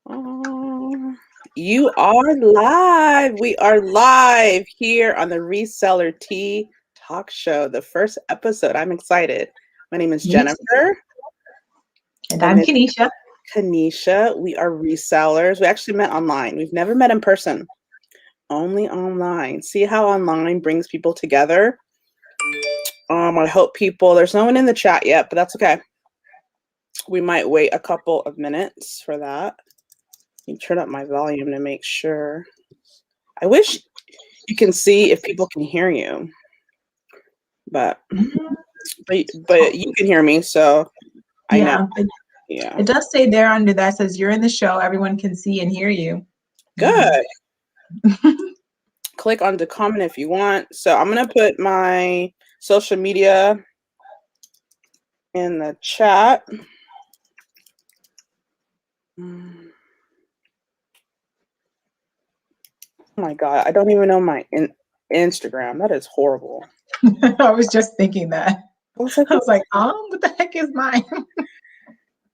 You are live. We are live here on the Reseller Tea Talk Show, the first episode. I'm excited. My name is Me too. Jennifer. And And I'm this is Kanisha. Kanisha. We are resellers. We actually met online. We've never met in person, only online. See how online brings people together? I hope there's no one in the chat yet, but that's okay. We might wait a couple of minutes for that. Let me turn up my volume to make sure. I wish you can see if people can hear you, but you can hear me, so I know. Yeah, Yeah, it does say there under that says you're in the show. Everyone can see and hear you. good. Click on the comment if you want. So I'm gonna put my social media in the chat. Oh my god, I don't even know my Instagram. That is horrible. I was just thinking that. I was like, what the heck is mine?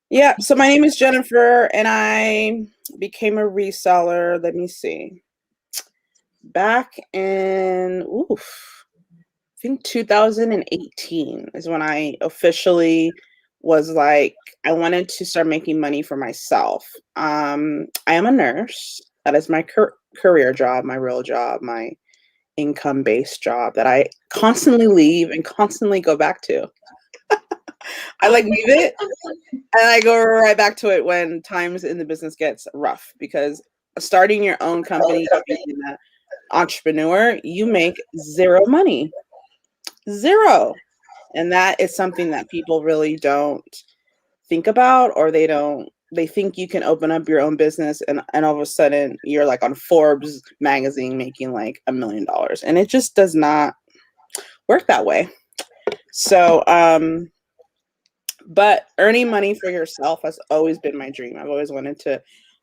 yeah, so my name is Jennifer, and I became a reseller. Let me see. Back in, I think 2018 is when I officially was like, I wanted to start making money for myself. I am a nurse. That is my career job, my real job, my income-based job that I constantly leave and constantly go back to. I leave it and I go right back to it when times in the business gets rough, because starting your own company, being an entrepreneur, you make zero money. Zero. And that is something that people really don't think about, or they think you can open up your own business and all of a sudden you're like on Forbes magazine making like $1 million. And it just does not work that way. So, but earning money for yourself has always been my dream. I've always wanted to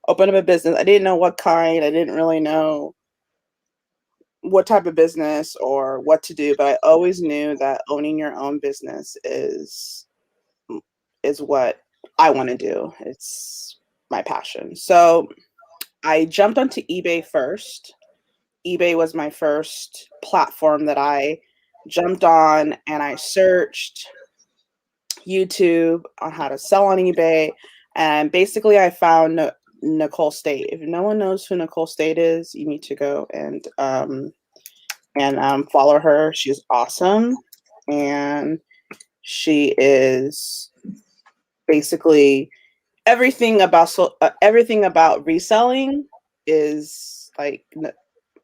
open up a business. I didn't know what kind. I didn't really know what type of business or what to do, but I always knew that owning your own business is what I want to do. It's my passion. So I jumped onto eBay first. eBay was my first platform that I jumped on, and I searched YouTube on how to sell on eBay. And basically I found Nicole State. If no one knows who Nicole State is, you need to go and follow her. She's awesome. And she is basically everything about reselling is like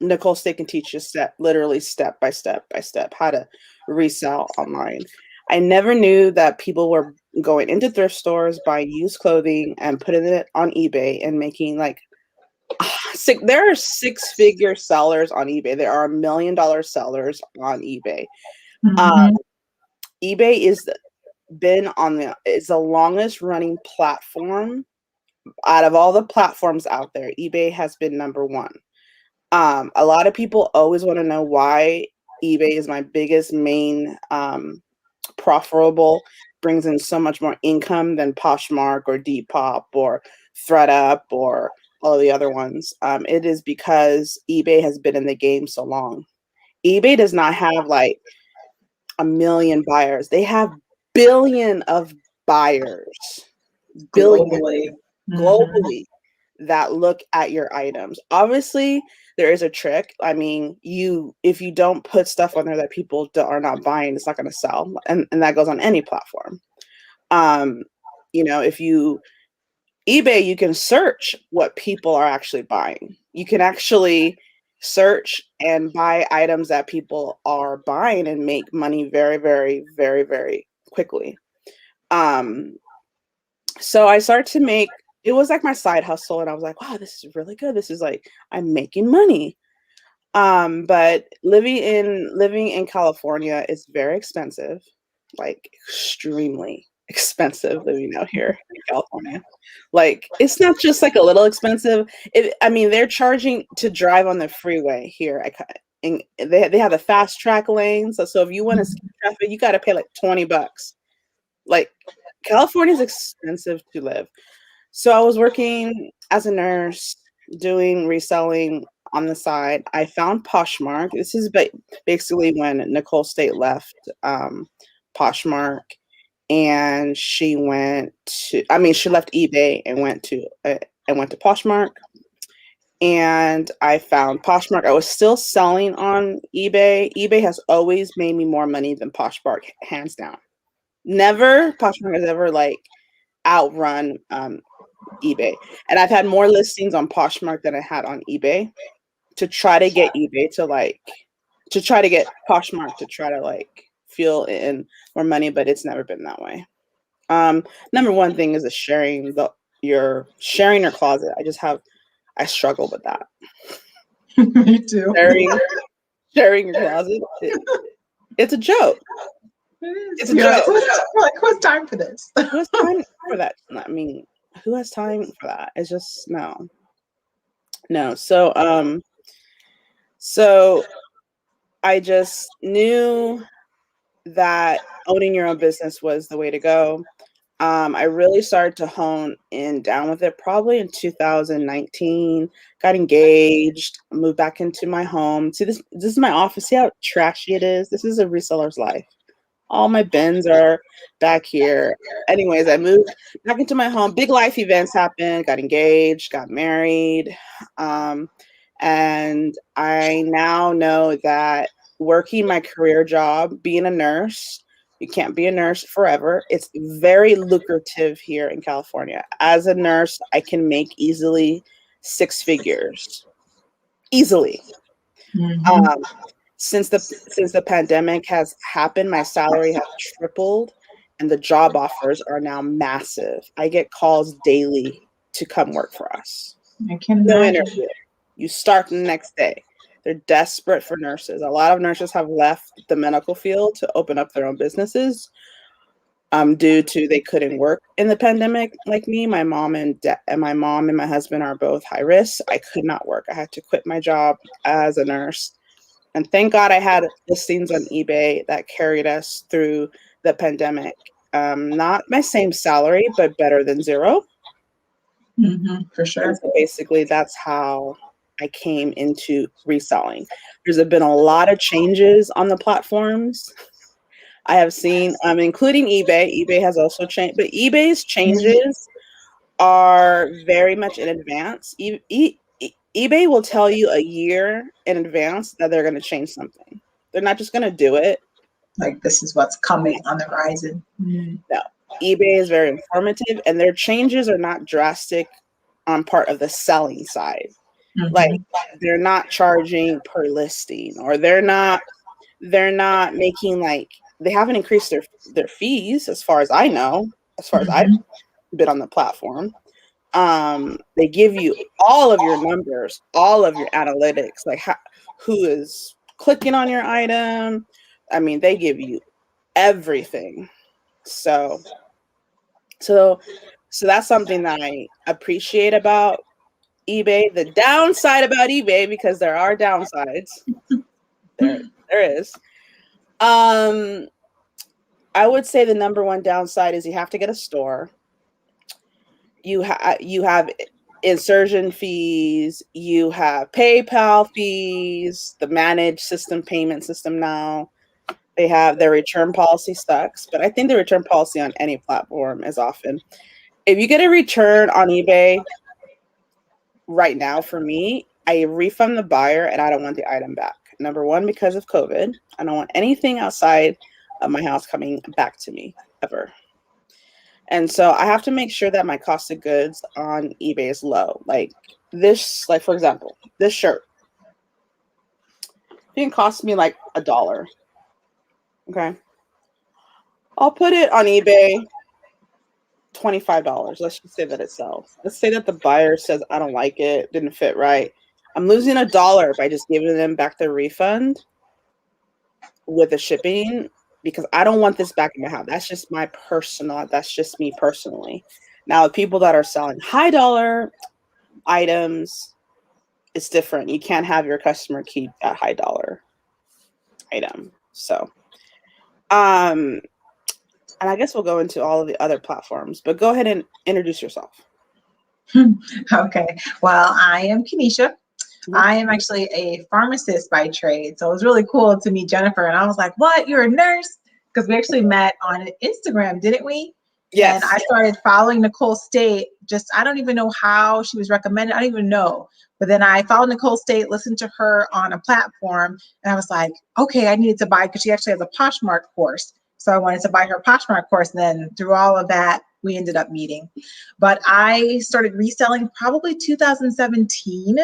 Nicole State can teach you literally step by step how to resell online. I never knew that people were going into thrift stores, buying used clothing and putting it on eBay and making like there are 6-figure sellers on eBay. There are $1 million sellers on eBay. eBay is the longest running platform out of all the platforms out there. eBay has been number one. A lot of people always want to know why eBay is my biggest main profitable, brings in so much more income than Poshmark or Depop or ThreadUp or all the other ones. It is because eBay has been in the game so long. eBay does not have like 1 million buyers. They have billion of buyers. Billion globally that look at your items. Obviously, there is a trick. I mean, if you don't put stuff on there that people are not buying, it's not going to sell, and that goes on any platform. If you eBay, you can search what people are actually buying. You can actually search and buy items that people are buying and make money very, very, very, very quickly. So I started to make, it was like my side hustle, and I was like, wow, this is really good. This is like, I'm making money. But living in California is very expensive, like extremely expensive living out here in California. Like, it's not just like a little expensive. They're charging to drive on the freeway here. And they have the fast track lanes. So if you want to skip traffic, you got to pay like $20. Like, California is expensive to live. So I was working as a nurse doing reselling on the side, I found Poshmark. This is basically when Nicole State left Poshmark, and she went to. I mean, she left eBay and went to Poshmark. And I found Poshmark. I was still selling on eBay. eBay has always made me more money than Poshmark, hands down. Never Poshmark has ever like outrun eBay. And I've had more listings on Poshmark than I had on eBay to try to get eBay to try to get Poshmark to try to like feel in more money, but it's never been that way. Number one thing is your sharing your closet. I struggle with that. Me too. Sharing your closet. It's a joke. It's a joke. Like, who has time for this? Who has time for that? I mean, who has time for that? It's just no. So I just knew that owning your own business was the way to go. I really started to hone in down with it probably in 2019. Got engaged, moved back into my home. See, this is my office. See how trashy it is? This is a reseller's life. All my bins are back here. Anyways, I moved back into my home. Big life events happened. Got engaged, got married. And I now know that working my career job, being a nurse, you can't be a nurse forever. It's very lucrative here in California. As a nurse, I can make easily 6 figures. Easily. Mm-hmm. Since the pandemic has happened, my salary has tripled and the job offers are now massive. I get calls daily to come work for us. I can No imagine. interview. You start the next day. They're desperate for nurses. A lot of nurses have left the medical field to open up their own businesses due to they couldn't work in the pandemic like me. My mom and my husband are both high risk. I could not work. I had to quit my job as a nurse. And thank God I had listings on eBay that carried us through the pandemic. Not my same salary, but better than zero. Mm-hmm, for sure. And so basically, that's how I came into reselling. There's been a lot of changes on the platforms. I have seen, including eBay. eBay has also changed, but eBay's changes are very much in advance. eBay will tell you a year in advance that they're going to change something. They're not just going to do it. Like, this is what's coming on the horizon. No, eBay is very informative, and their changes are not drastic on part of the selling side. Mm-hmm. Like, they're not charging per listing, or they're not making like, they haven't increased their fees as far as I know, as far as I've been on the platform. They give you all of your numbers, all of your analytics, like who is clicking on your item. I mean, they give you everything. So that's something that I appreciate about eBay. The downside about eBay, because there are downsides, there is. I would say the number one downside is you have to get a store. You have insertion fees, you have PayPal fees, the managed system payment system now. They have their return policy sucks, but I think the return policy on any platform is often. If you get a return on eBay right now, for me, I refund the buyer and I don't want the item back. Number one, because of COVID, I don't want anything outside of my house coming back to me ever. And so I have to make sure that my cost of goods on eBay is low. Like for example, this shirt. It can cost me like $1. Okay. I'll put it on eBay, $25. Let's just say that it sells. Let's say that the buyer says, I don't like it, didn't fit right. I'm losing $1 by just giving them back their refund with the shipping, because I don't want this back in my house. That's just me personally. Now, the people that are selling high dollar items, it's different. You can't have your customer keep that high dollar item. So, and I guess we'll go into all of the other platforms, but go ahead and introduce yourself. Okay. Well, I am Kanisha. Mhm. I am actually a pharmacist by trade. So it was really cool to meet Jennifer. And I was like, what? You're a nurse? Because we actually met on Instagram, didn't we? And Yes. I started following Nicole State. Just, I don't even know how she was recommended. I don't even know. But then I followed Nicole State, listened to her on a platform. And I was like, okay, I needed to buy, because she actually has a Poshmark course. So I wanted to buy her Poshmark course. And then through all of that, we ended up meeting. But I started reselling probably 2017.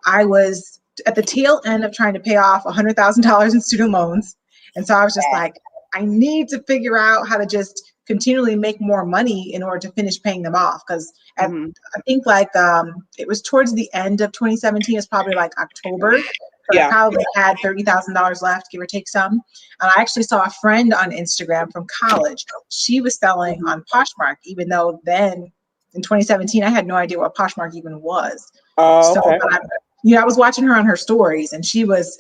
I was at the tail end of trying to pay off $100,000 in student loans. And so I was just like, I need to figure out how to just continually make more money in order to finish paying them off. Because I think like it was towards the end of 2017, it's probably like October. So I Yeah. probably had $30,000 left, give or take some. And I actually saw a friend on Instagram from college. She was selling on Poshmark, even though then in 2017, I had no idea what Poshmark even was. Oh, So, okay. I was watching her on her stories, and she was,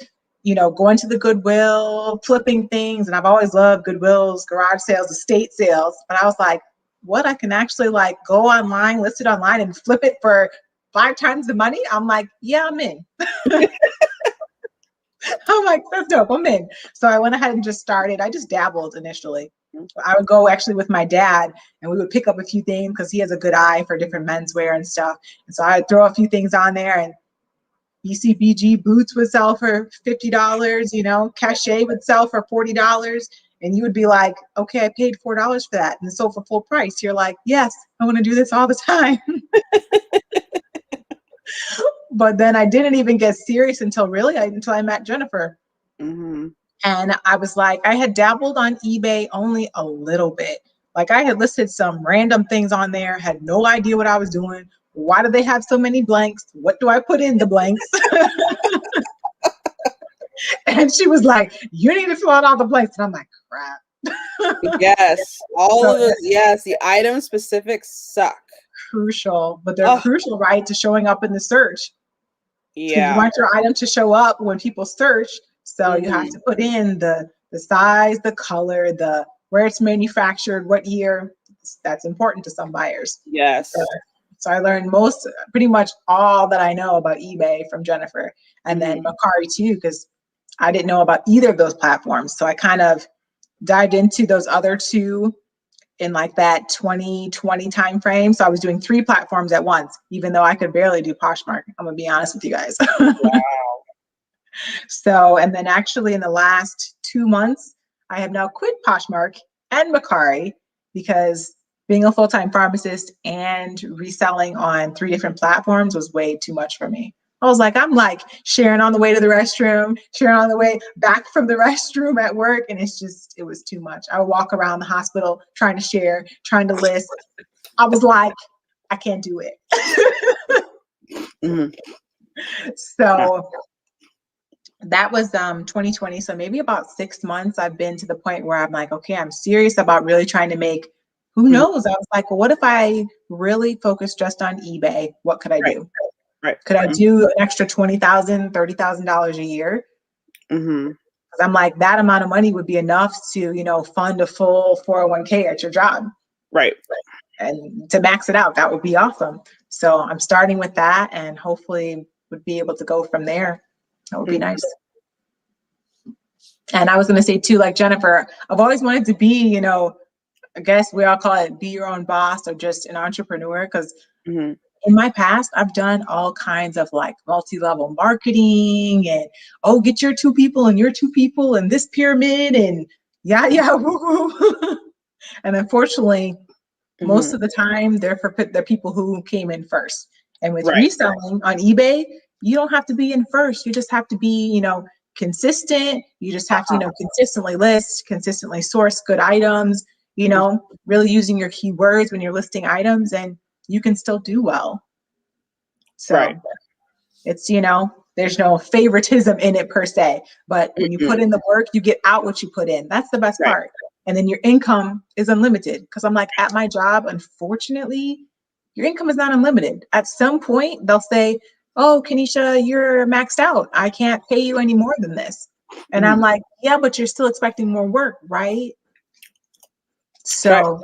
going to the Goodwill, flipping things. And I've always loved Goodwill's, garage sales, estate sales. But I was like, what? I can actually like go online, list it online, and flip it for 5 times the money? I'm like, yeah, I'm in. I'm like, that's dope. I'm in. So I went ahead and just started. I just dabbled initially. I would go actually with my dad, and we would pick up a few things because he has a good eye for different menswear and stuff. And so I'd throw a few things on there, and BCBG boots would sell for $50, Cachet would sell for $40. And you would be like, okay, I paid $4 for that and sold for full price. You're like, yes, I want to do this all the time. But then I didn't even get serious until I met Jennifer. Mm-hmm. And I was like, I had dabbled on eBay only a little bit. Like I had listed some random things on there, had no idea what I was doing. Why do they have so many blanks? What do I put in the blanks? And she was like, you need to fill out all the blanks. And I'm like, crap. Yes. All So of those. Yes. The item specifics suck. crucial, but they're crucial, right, to showing up in the search. Because you Yeah. want your item to show up when people search. So you have to put in the size, the color, the where it's manufactured, what year. That's important to some buyers. Yes. So I learned pretty much all that I know about eBay from Jennifer, and then Mercari too, because I didn't know about either of those platforms. So I kind of dived into those other two in like that 2020 time frame. So I was doing 3 platforms at once, even though I could barely do Poshmark. I'm gonna be honest with you guys. Wow. So, and then actually in the last 2 months, I have now quit Poshmark and Mercari because being a full-time pharmacist and reselling on 3 different platforms was way too much for me. I was like, I'm like sharing on the way to the restroom, sharing on the way back from the restroom at work. And it was too much. I would walk around the hospital trying to share, trying to list. I was like, I can't do it. So that was 2020. So maybe about 6 months I've been to the point where I'm like, okay, I'm serious about really trying to make, who knows? I was like, well, what if I really focus just on eBay? What could I do? Right. Could I do an extra $20,000, $30,000 a year? Because I'm like, that amount of money would be enough to, fund a full 401k at your job. Right. And to max it out, that would be awesome. So I'm starting with that, and hopefully would be able to go from there. That would be nice. And I was going to say too, like Jennifer, I've always wanted to be, I guess we all call it be your own boss or just an entrepreneur. Because in my past, I've done all kinds of like multi-level marketing and, get your 2 people and your 2 people and this pyramid and yeah, woo-hoo. And unfortunately, most of the time they're for the people who came in first. And with reselling on eBay, you don't have to be in first. You just have to be, consistent. You just have to, consistently list, consistently source good items, really using your keywords when you're listing items, and you can still do well. So it's, there's no favoritism in it per se, but when you put in the work, you get out what you put in. That's the best part. And then your income is unlimited. Because I'm like, at my job, unfortunately, your income is not unlimited. At some point, they'll say, oh, Kanisha, you're maxed out. I can't pay you any more than this. And I'm like, yeah, but you're still expecting more work, right? So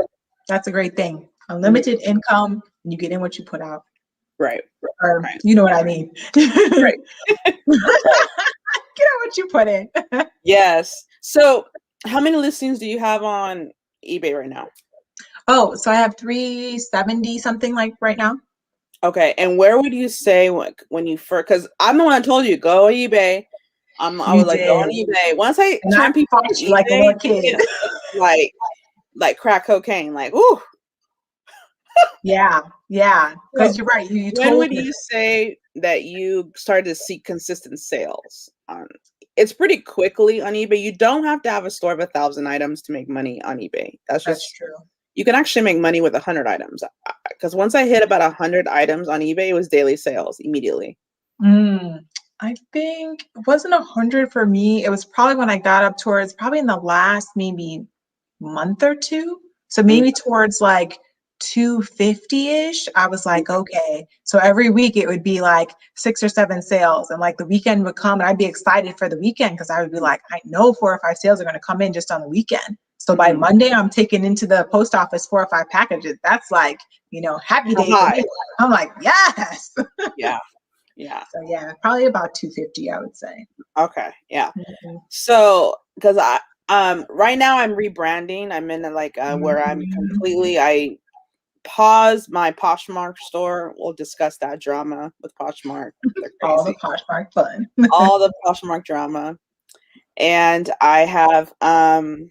that's a great thing. Unlimited income, and you get in what you put out. Right. Or Right. you know what I mean. Right. Get out what you put in. Yes. So how many listings do you have on eBay right now? Oh, so I have 370 something like right now. Okay. And where would you say when you first, because I'm the one that told you, go on eBay. I You was like, go on did. eBay. Once I And I turn people fought on you like a eBay, little kid. like crack cocaine, like, ooh. Yeah. Yeah. So Because you're right. You when told would me. you say that you started to see consistent sales? It's pretty quickly on eBay. You don't have to have a store of 1,000 items to make money on eBay. That's That's just, true. you can actually make money with 100 items. Because once I hit about 100 items on eBay, it was daily sales immediately. I think it wasn't 100 for me. It was probably when I got up towards probably in the last maybe month or two. So maybe towards like 250-ish. I was like, okay. So every week it would be like 6 or 7 sales. And like the weekend would come and I'd be excited for the weekend because I would be like, I know 4 or 5 sales are going to come in just on the weekend. So by Monday, I'm taking into the post office 4 or 5 packages. That's like, happy day for me. I'm like, yes. Yeah. Yeah. So yeah, probably about 250, I would say. Okay. Yeah. So, because right now I'm rebranding. I'm in where I'm completely, I pause my Poshmark store. We'll discuss that drama with Poshmark. All the Poshmark fun. All the Poshmark drama. And I have, I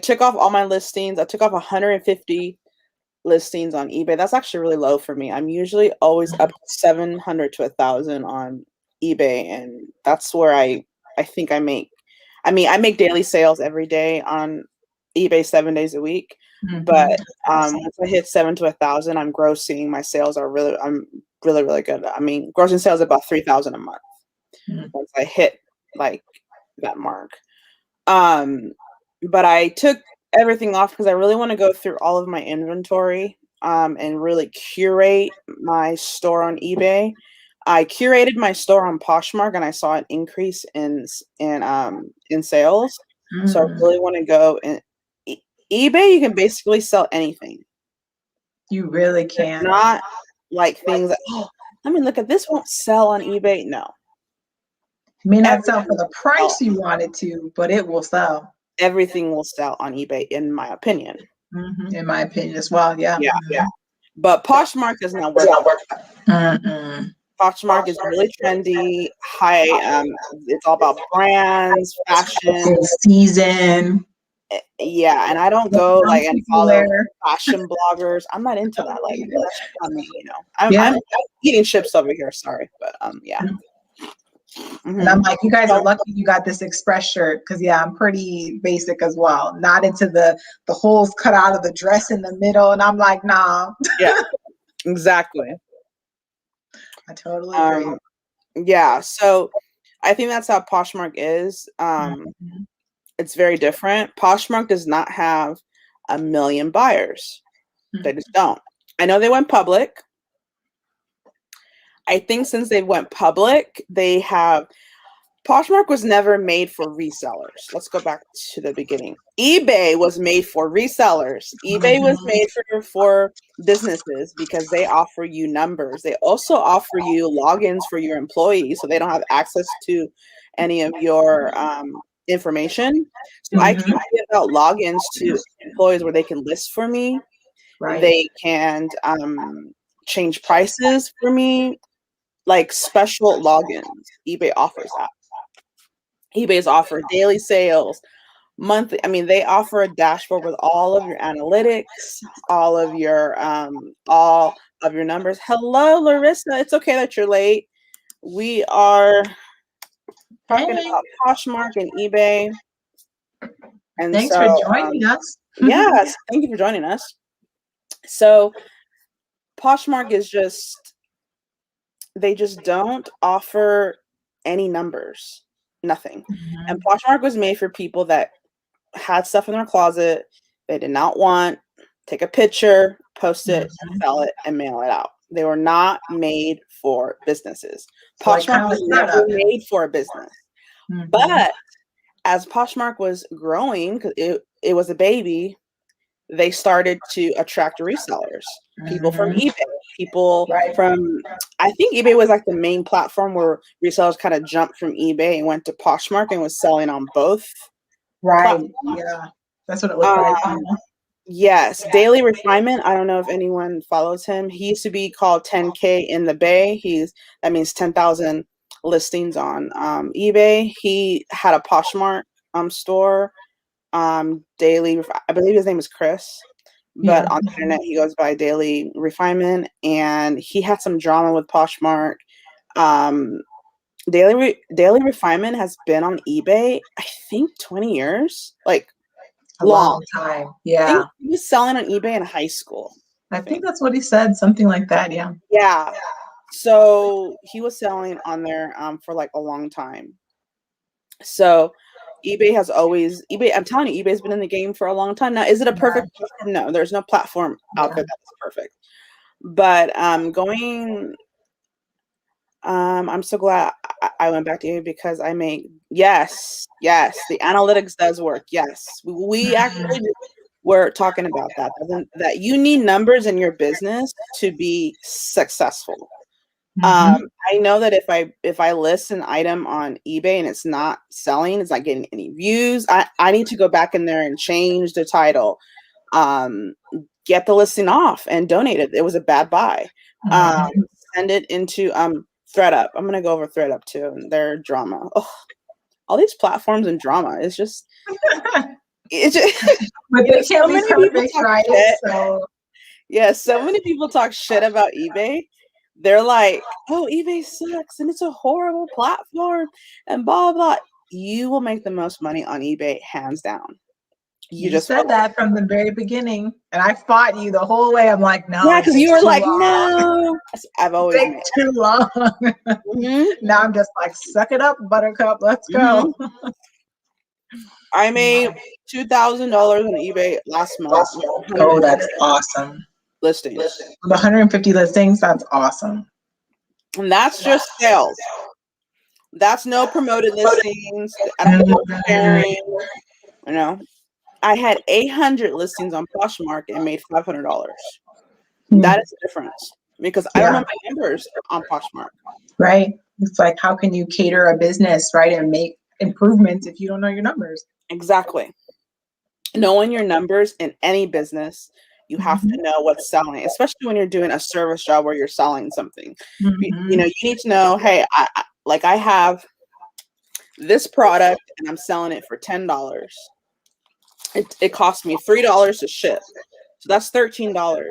took off all my listings. I took off 150 listings on eBay. That's actually really low for me. I'm usually always up to 700 to 1,000 on eBay, and that's where I think I make. I mean, I make daily sales every day on eBay 7 days a week. But once I hit 7 to 1,000, I'm grossing. My sales are I'm really good. I mean, grossing sales about 3,000 a month. Once I hit like that mark. But I took everything off because I really want to go through all of my inventory and really curate my store on eBay. I curated my store on Poshmark and I saw an increase in sales. So I really want to go in eBay. You can basically sell anything. You really It's can. not like things that, oh, let me look at this, won't sell on eBay. No. It may not sell for the price you want it to, but it will sell. Everything will sell on eBay, in my opinion. In my opinion as well, yeah. Yeah. But Poshmark does not work. Poshmark is really trendy, high. It's all about brands, fashion, season. Yeah, and I don't go and follow fashion bloggers. I'm not into that. Like that's not me, I'm eating chips over here. Sorry, but yeah. And I'm like, you guys are lucky you got this Express shirt because I'm pretty basic as well. Not into the holes cut out of the dress in the middle, and I'm like, nah. Yeah, exactly. I totally agree. Yeah, so I think that's how Poshmark is. It's very different. Poshmark does not have 1 million buyers. They just don't. I know they went public. I think since they went public, they have Poshmark was never made for resellers. Let's go back to the beginning. eBay was made for resellers. eBay was made for businesses because they offer you numbers. They also offer you logins for your employees so they don't have access to any of your information. So I can give out logins to employees where they can list for me. Right. They can change prices for me, like special logins. eBay offers that. eBay's offer daily sales, monthly. I mean, they offer a dashboard with all of your analytics, all of your numbers. Hello, Larissa. It's okay that you're late. We are talking about Poshmark and eBay. And thanks for joining us. Yes, thank you for joining us. So Poshmark is they just don't offer any numbers. Nothing. And Poshmark was made for people that had stuff in their closet they did not want. Take a picture, post it, sell it, and mail it out. They were not made for businesses. Poshmark was never made for a business. But as Poshmark was growing, because it was a baby, they started to attract resellers, people from eBay, people from, I think eBay was like the main platform where resellers kind of jumped from eBay and went to Poshmark and was selling on both. Right. Yeah. That's what it looked like. Yes. Daily Refinement. I don't know if anyone follows him. He used to be called 10K in the Bay. That means 10,000 listings on eBay. He had a Poshmark store. Daily, I believe his name is Chris, but on the internet he goes by Daily Refinement, and he had some drama with Poshmark. Daily Refinement has been on eBay, I think 20 years, like a long time. Yeah. I think he was selling on eBay in high school. I think that's what he said, something like that. Yeah. Yeah. So he was selling on there for like a long time. So eBay, I'm telling you, eBay's been in the game for a long time now. Is it a perfect platform? No, there's no platform out there that's perfect. But I'm so glad I went back to eBay because yes, the analytics does work. Yes, we actually were talking about that you need numbers in your business to be successful. I know that if I list an item on eBay and it's not selling, it's not getting any views, I need to go back in there and change the title, get the listing off and donate it. It was a bad buy. Send it into ThreadUp. I'm gonna go over ThreadUp too and their drama. Oh, all these platforms and drama. It's just but they can't be perfect, right? So many people talk shit about eBay. They're like, oh, eBay sucks and it's a horrible platform and blah, blah. You will make the most money on eBay, hands down. You just said that from the very beginning, and I fought you the whole way. I'm like, no. Yeah, because you were like, no. I've always been too long. Now I'm just like, suck it up, Buttercup. Let's go. I made $2,000 on eBay last month. Oh, that's awesome. Listings. With 150 listings, that's awesome. And that's just sales. That's no promoted listings. I don't know sharing. You know, I had 800 listings on Poshmark and made $500. That is the difference because I don't know my numbers on Poshmark. Right. It's like, how can you cater a business, right, and make improvements if you don't know your numbers? Exactly. Knowing your numbers in any business, you have to know what's selling, especially when you're doing a service job where you're selling something. You know, you need to know, hey, I have this product and I'm selling it for $10. It cost me $3 to ship. So that's $13.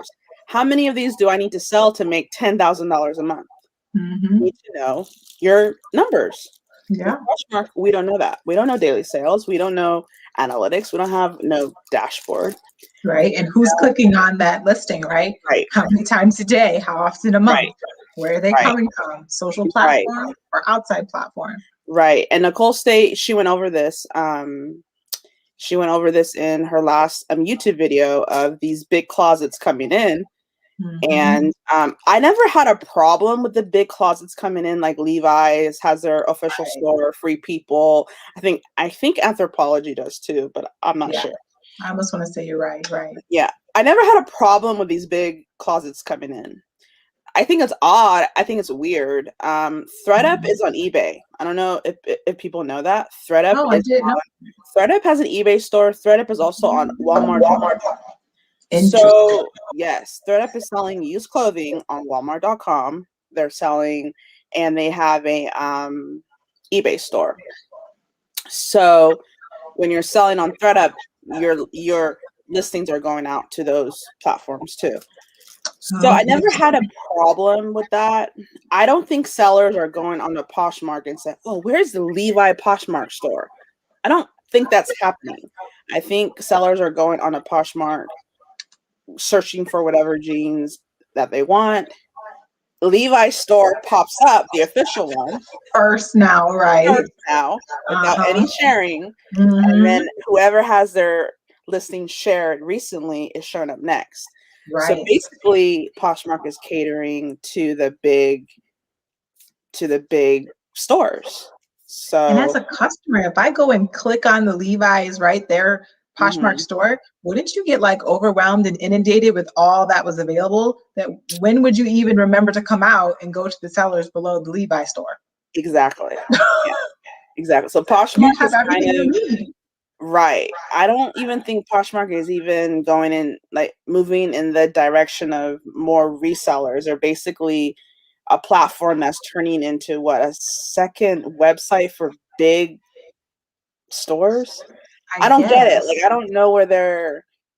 How many of these do I need to sell to make $10,000 a month? You need to know your numbers. Yeah. Poshmark, we don't know that. We don't know daily sales. We don't know analytics. We don't have no dashboard. Right. And who's clicking on that listing, right? Right. How many times a day? How often a month? Right. Where are they coming from? Social platform or outside platform? Right. And Nicole State, she went over this. She went over this in her last YouTube video of these big closets coming in. And I never had a problem with the big closets coming in, like Levi's has their official store, Free People. I think Anthropology does too, but I'm not sure. I almost want to say you're right. Yeah. I never had a problem with these big closets coming in. I think it's odd. I think it's weird. ThreadUp is on eBay. I don't know if people know that. ThreadUp ThreadUp has an eBay store. ThreadUp is also on Walmart. So yes, ThreadUp is selling used clothing on Walmart.com. They're selling, and they have a eBay store. So when you're selling on ThreadUp, your listings are going out to those platforms too. So I never had a problem with that. I don't think sellers are going on the Poshmark and say, "Oh, where's the Levi Poshmark store?" I don't think that's happening. I think sellers are going on a Poshmark, searching for whatever jeans that they want. Levi's store pops up, the official one, first now, without any sharing, and then whoever has their listing shared recently is showing up next. So basically, Poshmark is catering to the big stores. So, and as a customer, if I go and click on the Levi's, right, their Poshmark store, wouldn't you get like overwhelmed and inundated with all that was available? That when would you even remember to come out and go to the sellers below the Levi store? Exactly. Yeah, exactly. So You Poshmark have is kind everything you of need. right. I don't even think Poshmark is even going in, like moving in the direction of more resellers, or basically a platform that's turning into what, a second website for big stores. I I don't get it. guess. Like, I don't know where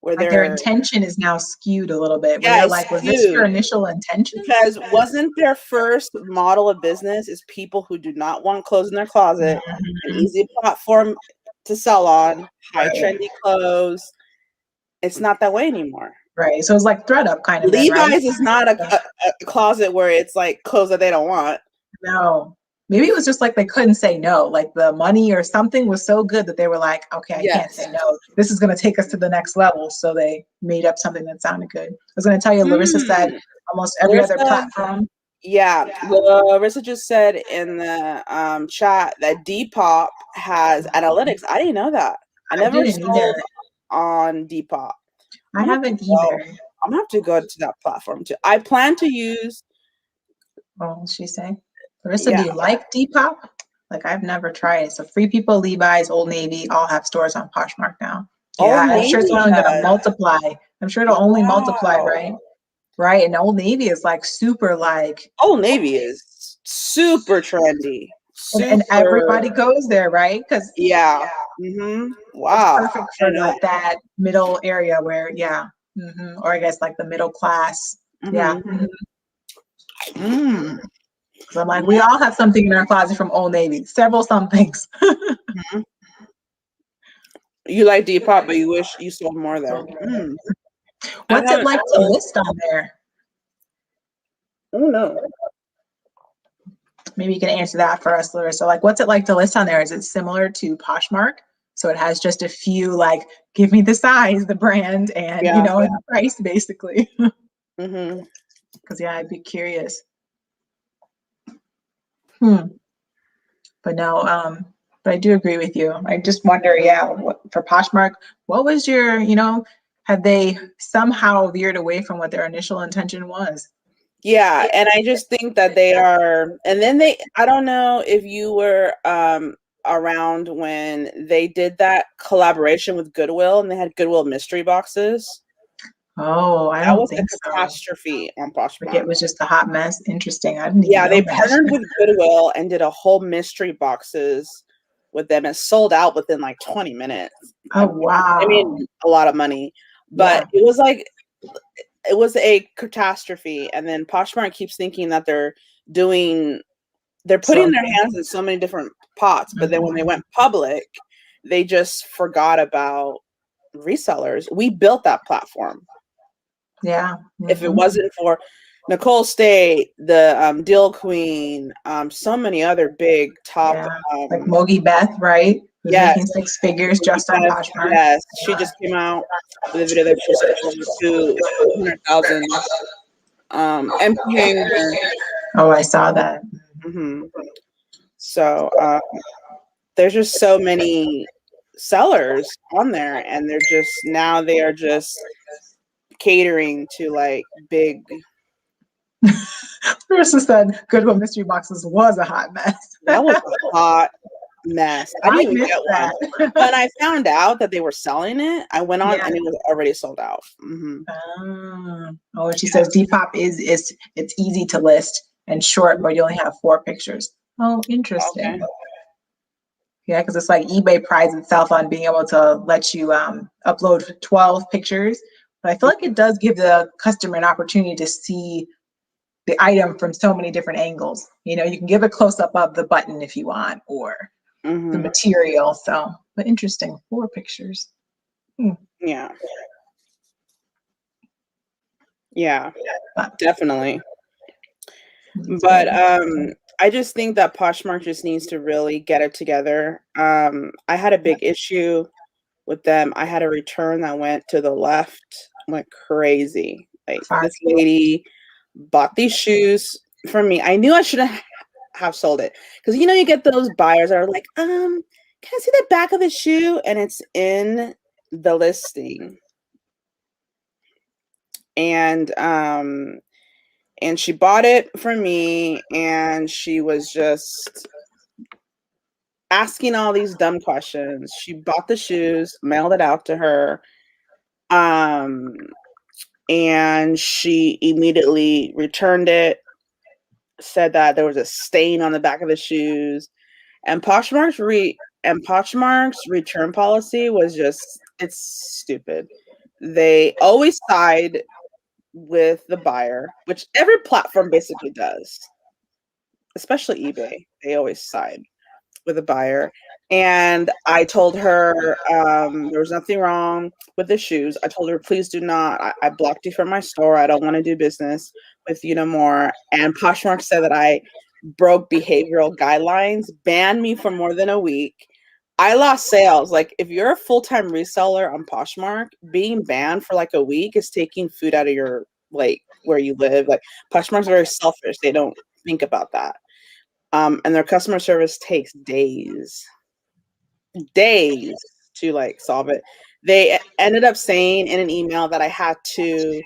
Like their they're intention is now skewed a little bit, where yeah, you're it's like, was this your skewed. initial intention? Because wasn't their first model of business is people who do not want clothes in their closet, an Mhm. easy platform to sell on, high Right. trendy clothes. It's not that way anymore. Right. So it's like thread up kind of then, right? Levi's is not a closet where it's like clothes that they don't want. No. Maybe it was just like they couldn't say no. Like the money or something was so good that they were like, okay, I can't Yes. say no. This is going to take us to the next level. So they made up something that sounded good. I was going to tell you, Larissa said almost every other Larissa, platform. yeah. Larissa just said in the chat that Depop has analytics. I didn't know that. I I never didn't either. sold on Depop. I haven't either. I'm gonna have to go to that platform too. I plan to use. What will she say? Larissa, do Yeah. you like Depop? Like I've never tried it. So Free People, Levi's, Old Navy all have stores on Poshmark now. Old Yeah, I'm sure it's Navy only gonna does. multiply. I'm sure it'll only multiply, Wow. right? Right. And Old Navy is like super like Old Navy is super trendy. and Super. everybody goes there, right? Because Yeah. it's Wow. perfect I for didn't know like that. that middle area where, yeah. Or I guess like the middle class. Yeah. Mm. So I'm like, we all have something in our closet from Old Navy, several somethings. Mhm. You like Depop, but you wish you sold more there. I What's it haven't like to sold. list on there? Oh no. Maybe you can answer that for us, Larissa. Like, what's it like to list on there? Is it similar to Poshmark? So it has just a few, like, give me the size, the brand, and Yeah. and the price, basically. Mm-hmm. Because yeah, I'd be curious. But no, but I do agree with you. I just wonder, yeah, for Poshmark, what was your, have they somehow veered away from what their initial intention was? Yeah, and I just think that they are, and then I don't know if you were around when they did that collaboration with Goodwill and they had Goodwill mystery boxes. Oh, I That don't was a think so. catastrophe on Like Poshmark. it was just a hot mess. Interesting. I didn't even Yeah, know they that. partnered with Goodwill and did a whole mystery boxes with them and sold out within like 20 minutes. Oh, They made wow. a lot of money, but Yeah. it was a catastrophe. And then Poshmark keeps thinking that they're putting So, their hands in so many different pots, but then when they went public, they just forgot about resellers. We built that platform. yeah. If it wasn't for Nicole State, the Deal Queen, so many other big top. Yeah. Like Mogi Beth, right? Who's Yes, making six figures just on Poshmark. yes, she just came out with a video that she sold over 200,000 empty hanger. Oh, I saw that. So there's just so many sellers on there, and they are just catering to like big. Marissa said Goodwill Mystery Boxes was a hot mess. That was a hot mess. I didn't I even missed get one. that. When I found out that they were selling it, I went on Yeah. and it was already sold out. Oh, and she says Depop is it's easy to list and short, but you only have 4 pictures. Oh, interesting. Okay. Yeah, because it's like eBay prides itself on being able to let you upload 12 pictures. But I feel like it does give the customer an opportunity to see the item from so many different angles. You can give a close up of the button if you want, or the material. So, but interesting, 4 pictures. Yeah. Yeah, definitely. But I just think that Poshmark just needs to really get it together. I had a big issue with them. I had a return that went to the left, went crazy. Like this lady bought these shoes from me. I knew I shouldn't have sold it because you get those buyers that are like, can I see the back of the shoe? And it's in the listing. And she bought it from me, and she was just asking all these dumb questions. She bought the shoes, mailed it out to her, and she immediately returned it, said that there was a stain on the back of the shoes, and Poshmark's return policy was just, it's stupid. They always side with the buyer, which every platform basically does, especially eBay. They always side with a buyer. And I told her there was nothing wrong with the shoes. I told her, please do not. I blocked you from my store. I don't want to do business with you no more. And Poshmark said that I broke behavioral guidelines, banned me for more than a week. I lost sales. Like, if you're a full-time reseller on Poshmark, being banned for like a week is taking food out of your, like, where you live. Like, Poshmark's very selfish. They don't think about that. And their customer service takes days to like solve it. They ended up saying in an email that I had to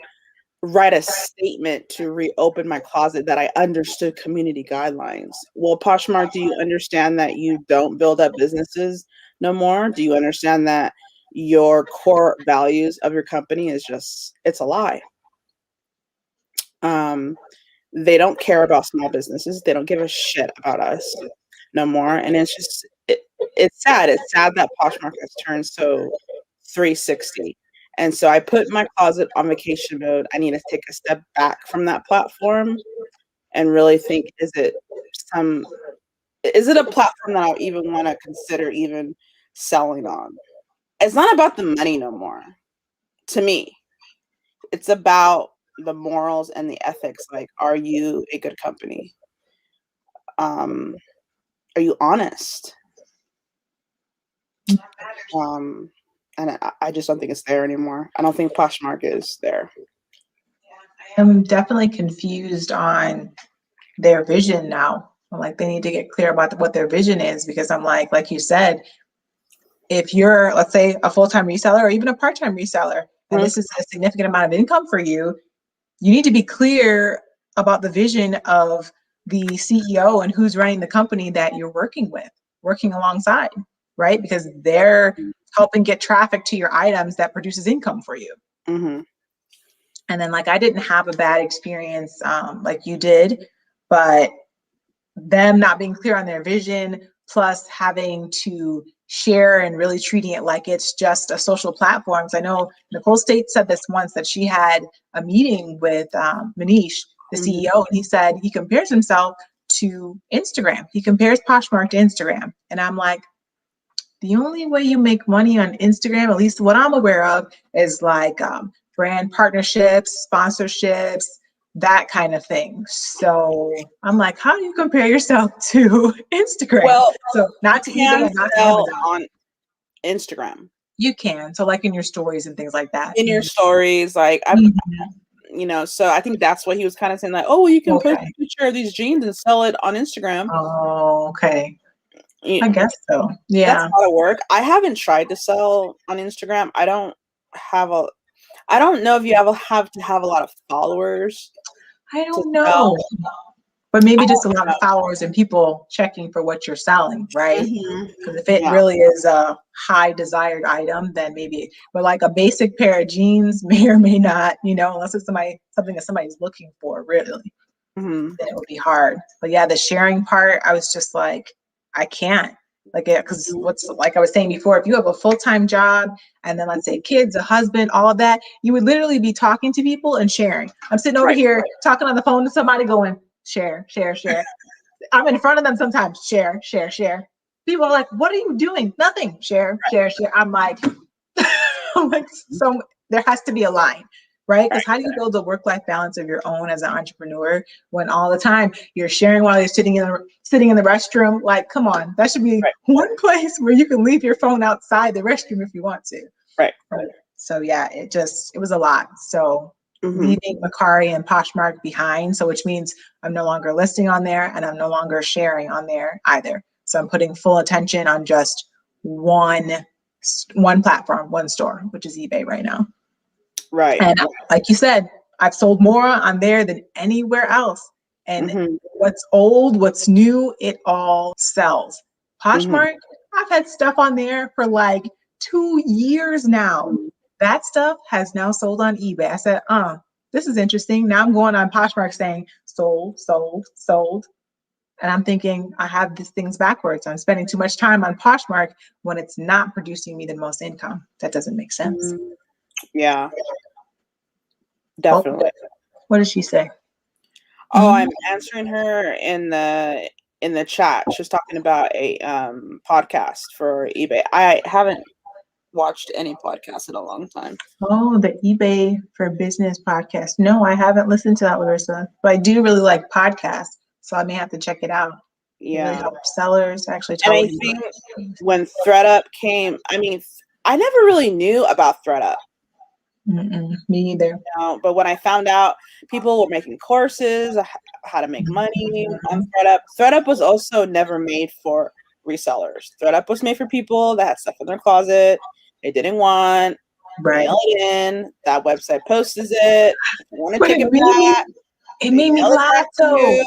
write a statement to reopen my closet, that I understood community guidelines. Well, Poshmark, do you understand that you don't build up businesses no more? Do you understand that your core values of your company is just, it's a lie? They don't care about small businesses. They don't give a shit about us no more. And it's just, it's sad. It's sad that Poshmark has turned so 360. And so I put my closet on vacation mode. I need to take a step back from that platform and really think, is it a platform that I even want to consider even selling on? It's not about the money no more. To me, it's about the morals and the ethics. Like, are you a good company? Are you honest? And I just don't think it's there anymore. I don't think Poshmark is there. I'm definitely confused on their vision now. I'm like, they need to get clear about what their vision is, because I'm like you said, if you're, let's say, a full-time reseller or even a part-time reseller, and this is a significant amount of income for you, you need to be clear about the vision of the CEO and who's running the company that you're working with, working alongside, right? Because they're helping get traffic to your items that produces income for you. Mm-hmm. And then, like, I didn't have a bad experience like you did, but them not being clear on their vision, plus having to share and really treating it like it's just a social platform. So I know Nicole State said this once, that she had a meeting with Manish, the CEO, and he said he compares himself to Instagram. He compares Poshmark to Instagram. And I'm like, the only way you make money on Instagram, at least what I'm aware of, is like brand partnerships, sponsorships, that kind of thing. So I'm like, how do you compare yourself to Instagram? Well, so not to eBay and not to Amazon. On Instagram. You can. So like in your stories and things like that. In your stories, like you know, so I think that's what he was kind of saying, like, oh, well, you can post a picture of these jeans and sell it on Instagram. Oh, okay. I guess so. Yeah. That's a lot of work. I haven't tried to sell on Instagram. I don't know if you have to have a lot of followers. I don't know. But maybe just a lot of followers and people checking for what you're selling, right? Because if it really is a high desired item, then maybe, but like a basic pair of jeans may or may not, you know, unless it's something that somebody's looking for, really, then it would be hard. But yeah, the sharing part, I was just like, I can't. Like, because what's, like I was saying before, if you have a full-time job and then let's say kids, a husband, all of that, you would literally be talking to people and sharing. I'm sitting over here talking on the phone to somebody going, share, share, share. I'm in front of them sometimes, share, share, share. People are like, what are you doing? Nothing. Share, share, share. I'm like, so there has to be a line, right? Because how do you build a work-life balance of your own as an entrepreneur when all the time you're sharing while you're sitting in the restroom? Like, come on, that should be one place where you can leave your phone outside the restroom if you want to. Right. So yeah, it was a lot. So leaving Mercari and Poshmark behind, so which means I'm no longer listing on there and I'm no longer sharing on there either. So I'm putting full attention on just one one platform, one store, which is eBay right now. Right. And like you said, I've sold more on there than anywhere else. And what's old, what's new, it all sells. Poshmark, I've had stuff on there for like 2 years now. That stuff has now sold on eBay. I said, this is interesting. Now I'm going on Poshmark saying sold, sold, sold. And I'm thinking I have these things backwards. I'm spending too much time on Poshmark when it's not producing me the most income. That doesn't make sense. Yeah, definitely. What did she say? Oh, I'm answering her in the chat. She's talking about a podcast for eBay. I haven't watched any podcast in a long time. Oh, the eBay for Business podcast. No, I haven't listened to that, Larissa. But I do really like podcasts, so I may have to check it out. Yeah, really help sellers actually tell. And I think when ThreadUp came, I mean, I never really knew about ThreadUp. Me either. But when I found out people were making courses, how to make money on ThreadUp. ThreadUp was also never made for resellers. ThreadUp was made for people that had stuff in their closet they didn't want. Mail it in. That website posts it. If you want to take it back. It made me laugh though.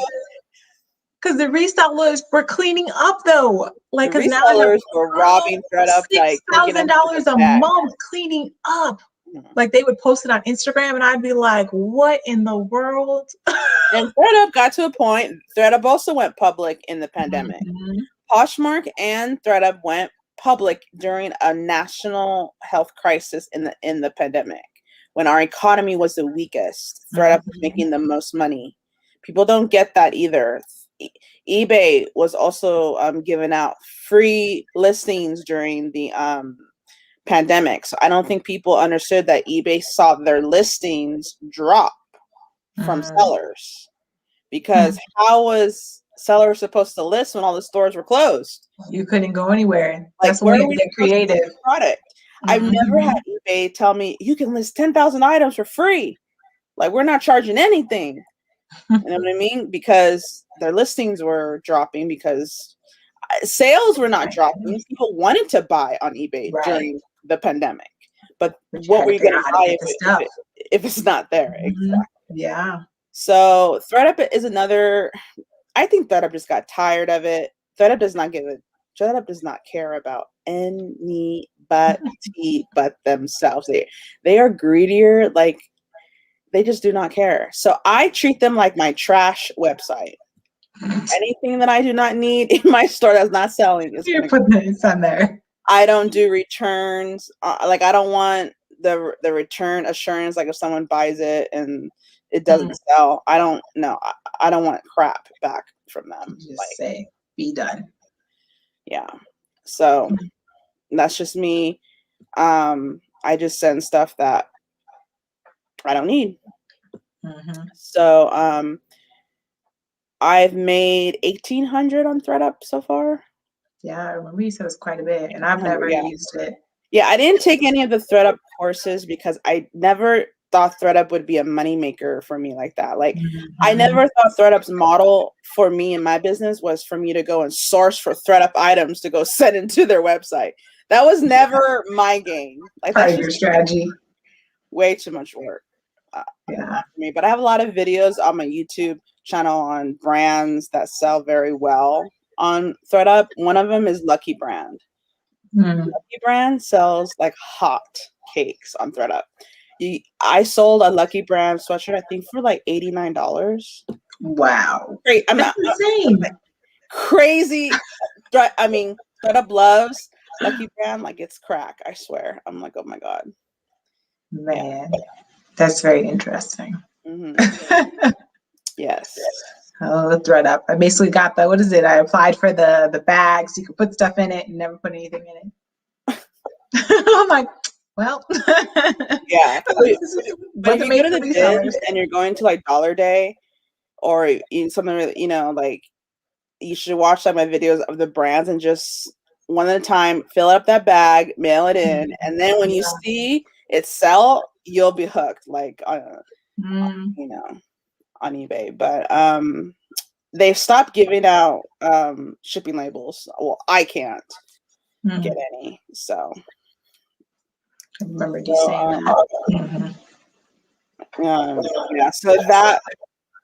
Because the resellers were cleaning up though. Like, the resellers were robbing ThreadUp like $6,000 a month cleaning up. Like they would post it on Instagram and I'd be like, what in the world? And ThreadUp got to a point. ThreadUp also went public in the pandemic. Poshmark and ThreadUp went public during a national health crisis in the pandemic when our economy was the weakest. ThreadUp was making the most money. People don't get that either. eBay was also giving out free listings during the pandemic. So I don't think people understood that eBay saw their listings drop from sellers, because how was sellers supposed to list when all the stores were closed? You couldn't go anywhere. Like, that's where we get creative. Product. I've never had eBay tell me you can list 10,000 items for free. Like, we're not charging anything. You know what I mean? Because their listings were dropping because sales were not dropping. People wanted to buy on eBay during the pandemic. But what were you going to buy if it's not there? Exactly. Yeah. So ThreadUp is another. I think ThreadUp just got tired of it. ThreadUp does not care about anybody but themselves. They are greedier. Like, they just do not care. So I treat them like my trash website. Anything that I do not need in my store that's not selling is you put this on there. I don't do returns. Like, I don't want the return assurance. Like, if someone buys it and it doesn't sell, I don't know. I don't want crap back from them. Just say, be done. Yeah. So that's just me. I just send stuff that I don't need. So I've made 1,800 on ThreadUp so far. Yeah, I remember you said it's quite a bit, and I've never used it. Yeah, I didn't take any of the ThreadUp courses because I never thought ThreadUp would be a moneymaker for me like that. Like, I never thought ThreadUp's model for me in my business was for me to go and source for ThreadUp items to go send into their website. That was never my game. Like, that's your strategy. Way too much work. For me. But I have a lot of videos on my YouTube channel on brands that sell very well on ThreadUp. One of them is Lucky Brand. Lucky Brand sells like hot cakes on ThreadUp. I sold a Lucky Brand sweatshirt, I think, for like $89. Wow. Great. That's insane. Crazy. I mean, ThreadUp loves Lucky Brand like it's crack, I swear. I'm like, oh my God. Man, that's very interesting. Yes. Oh, ThreadUp. I basically got the, what is it? I applied for the bags. You could put stuff in it and never put anything in it. I'm like, well. Yeah. But if you go to the gyms and you're going to like Dollar Day or something, like, you should watch like my videos of the brands and just one at a time, fill up that bag, mail it in. And then when you see it sell, you'll be hooked, like, on eBay. But they've stopped giving out shipping labels. Well, I can't get any. So I remember you saying that. Yeah, so that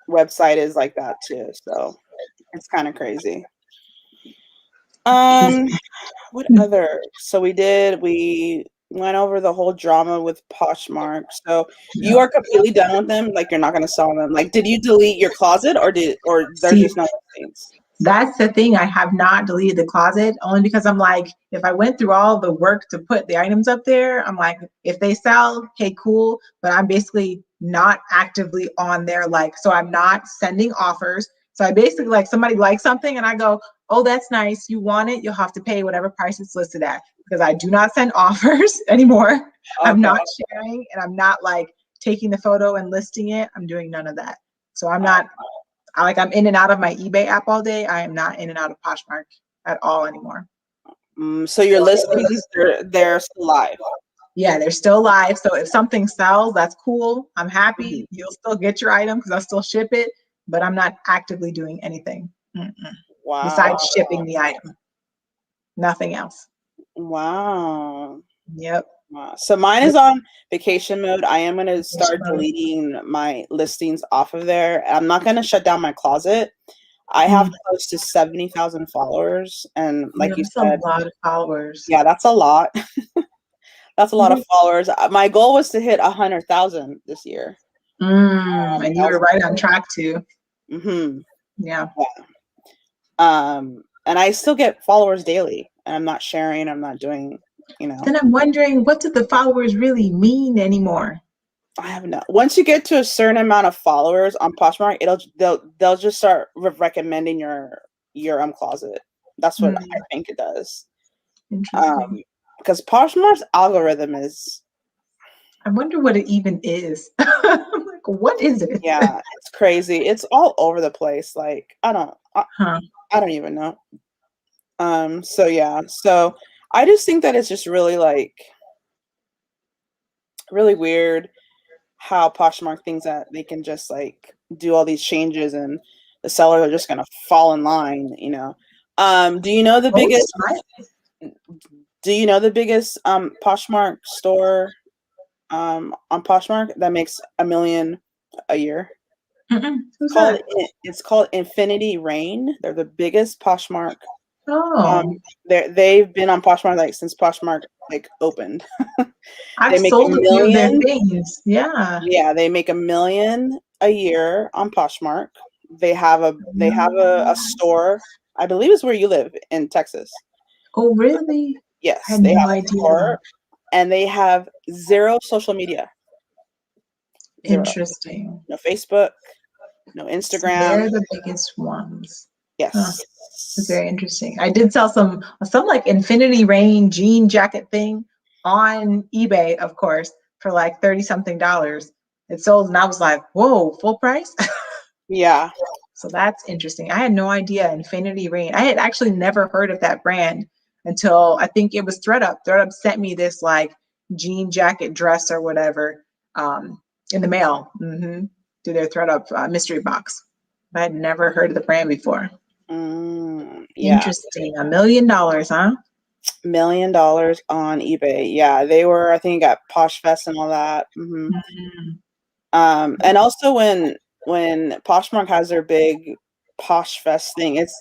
website is like that too. So it's kind of crazy. What other? So we went over the whole drama with Poshmark. So you are completely done with them. Like you're not gonna sell them. Like, did you delete your closet or there's See, just no things? that's the thing. I have not deleted the closet only because I'm like, if I went through all the work to put the items up there, I'm like, if they sell, hey, cool. But I'm basically not actively on there. Like, so I'm not sending offers. So I basically like somebody likes something and I go, oh, that's nice. You want it? You'll have to pay whatever price it's listed at, because I do not send offers anymore. Okay. I'm not sharing, and I'm not like taking the photo and listing it. I'm doing none of that. So I'm not. I'm in and out of my eBay app all day. I am not in and out of Poshmark at all anymore. So your listings, they're still live. Yeah, they're still live. So if something sells, that's cool. I'm happy. Mm-hmm. You'll still get your item because I'll still ship it, but I'm not actively doing anything. Wow. Besides shipping the item. Nothing else. Wow. Yep. Wow. So mine is on vacation mode. I am going to start deleting my listings off of there. I'm not going to shut down my closet. I have close to 70,000 followers. And like you said, that's a lot of followers. Yeah, that's a lot. That's a lot of followers. My goal was to hit 100,000 this year. And you were right on track too. Yeah. And I still get followers daily, and I'm not sharing. I'm not doing, Then I'm wondering, what do the followers really mean anymore? I have no. Once you get to a certain amount of followers on Poshmark, they'll just start recommending your closet. That's what I think it does. Interesting. Because Poshmark's algorithm is. I wonder what it even is. I'm like, what is it? Yeah, it's crazy. It's all over the place. Like I don't even know. So yeah. So I just think that it's just really really weird how Poshmark thinks that they can just like do all these changes and the sellers are just gonna fall in line, Do you know the biggest Poshmark store on Poshmark that makes $1 million a year? It's called Infinity Rain. They're the biggest Poshmark. They've been on Poshmark like since Poshmark like opened. I've sold a few of their things. Yeah. Yeah, they make $1 million a year on Poshmark. They have a store. I believe it's where you live in Texas. Oh, really? Yes, they have a store, and they have zero social media. Zero. Interesting. No Facebook, no Instagram. They're the biggest ones. Yes. That's very interesting. I did sell some like Infinity Rain jean jacket thing on eBay, of course, for like $30-something. It sold, and I was like, whoa, full price? Yeah. So that's interesting. I had no idea Infinity Rain. I had actually never heard of that brand until I think it was ThredUp. ThredUp sent me this like jean jacket dress or whatever in the mail to their ThredUp mystery box. I had never heard of the brand before. Yeah. Interesting. $1 million, huh? $1 million on eBay. Yeah, they were, I think, at Posh Fest and all that. And also when Poshmark has their big Posh Fest thing, it's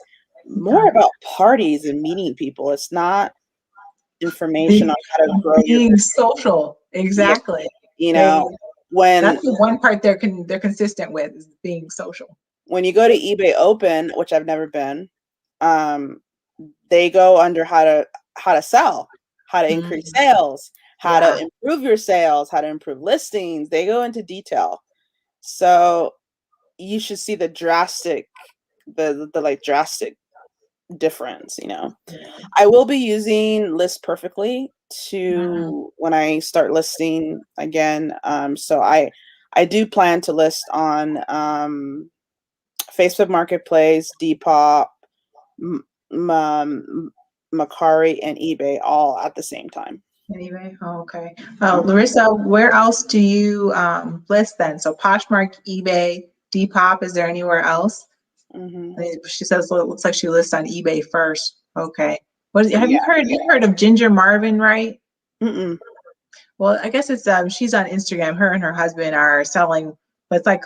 more about parties and meeting people. It's not information on how to grow being social. Exactly. When that's the one part they're consistent with, is being social. When you go to eBay Open, which I've never been, they go under how to sell, how to increase sales, how to improve your sales, how to improve listings. They go into detail. So you should see the drastic difference, I will be using List Perfectly when I start listing again. So I do plan to list on Facebook Marketplace, Depop, Mercari, and eBay all at the same time. eBay? Oh, okay. Larissa, where else do you list then? So Poshmark, eBay, Depop. Is there anywhere else? She says, well, it looks like she lists on eBay first. Okay. Have you heard of Ginger Marvin, right? Mm-mm. well, I guess it's she's on Instagram. Her and her husband are selling, but it's like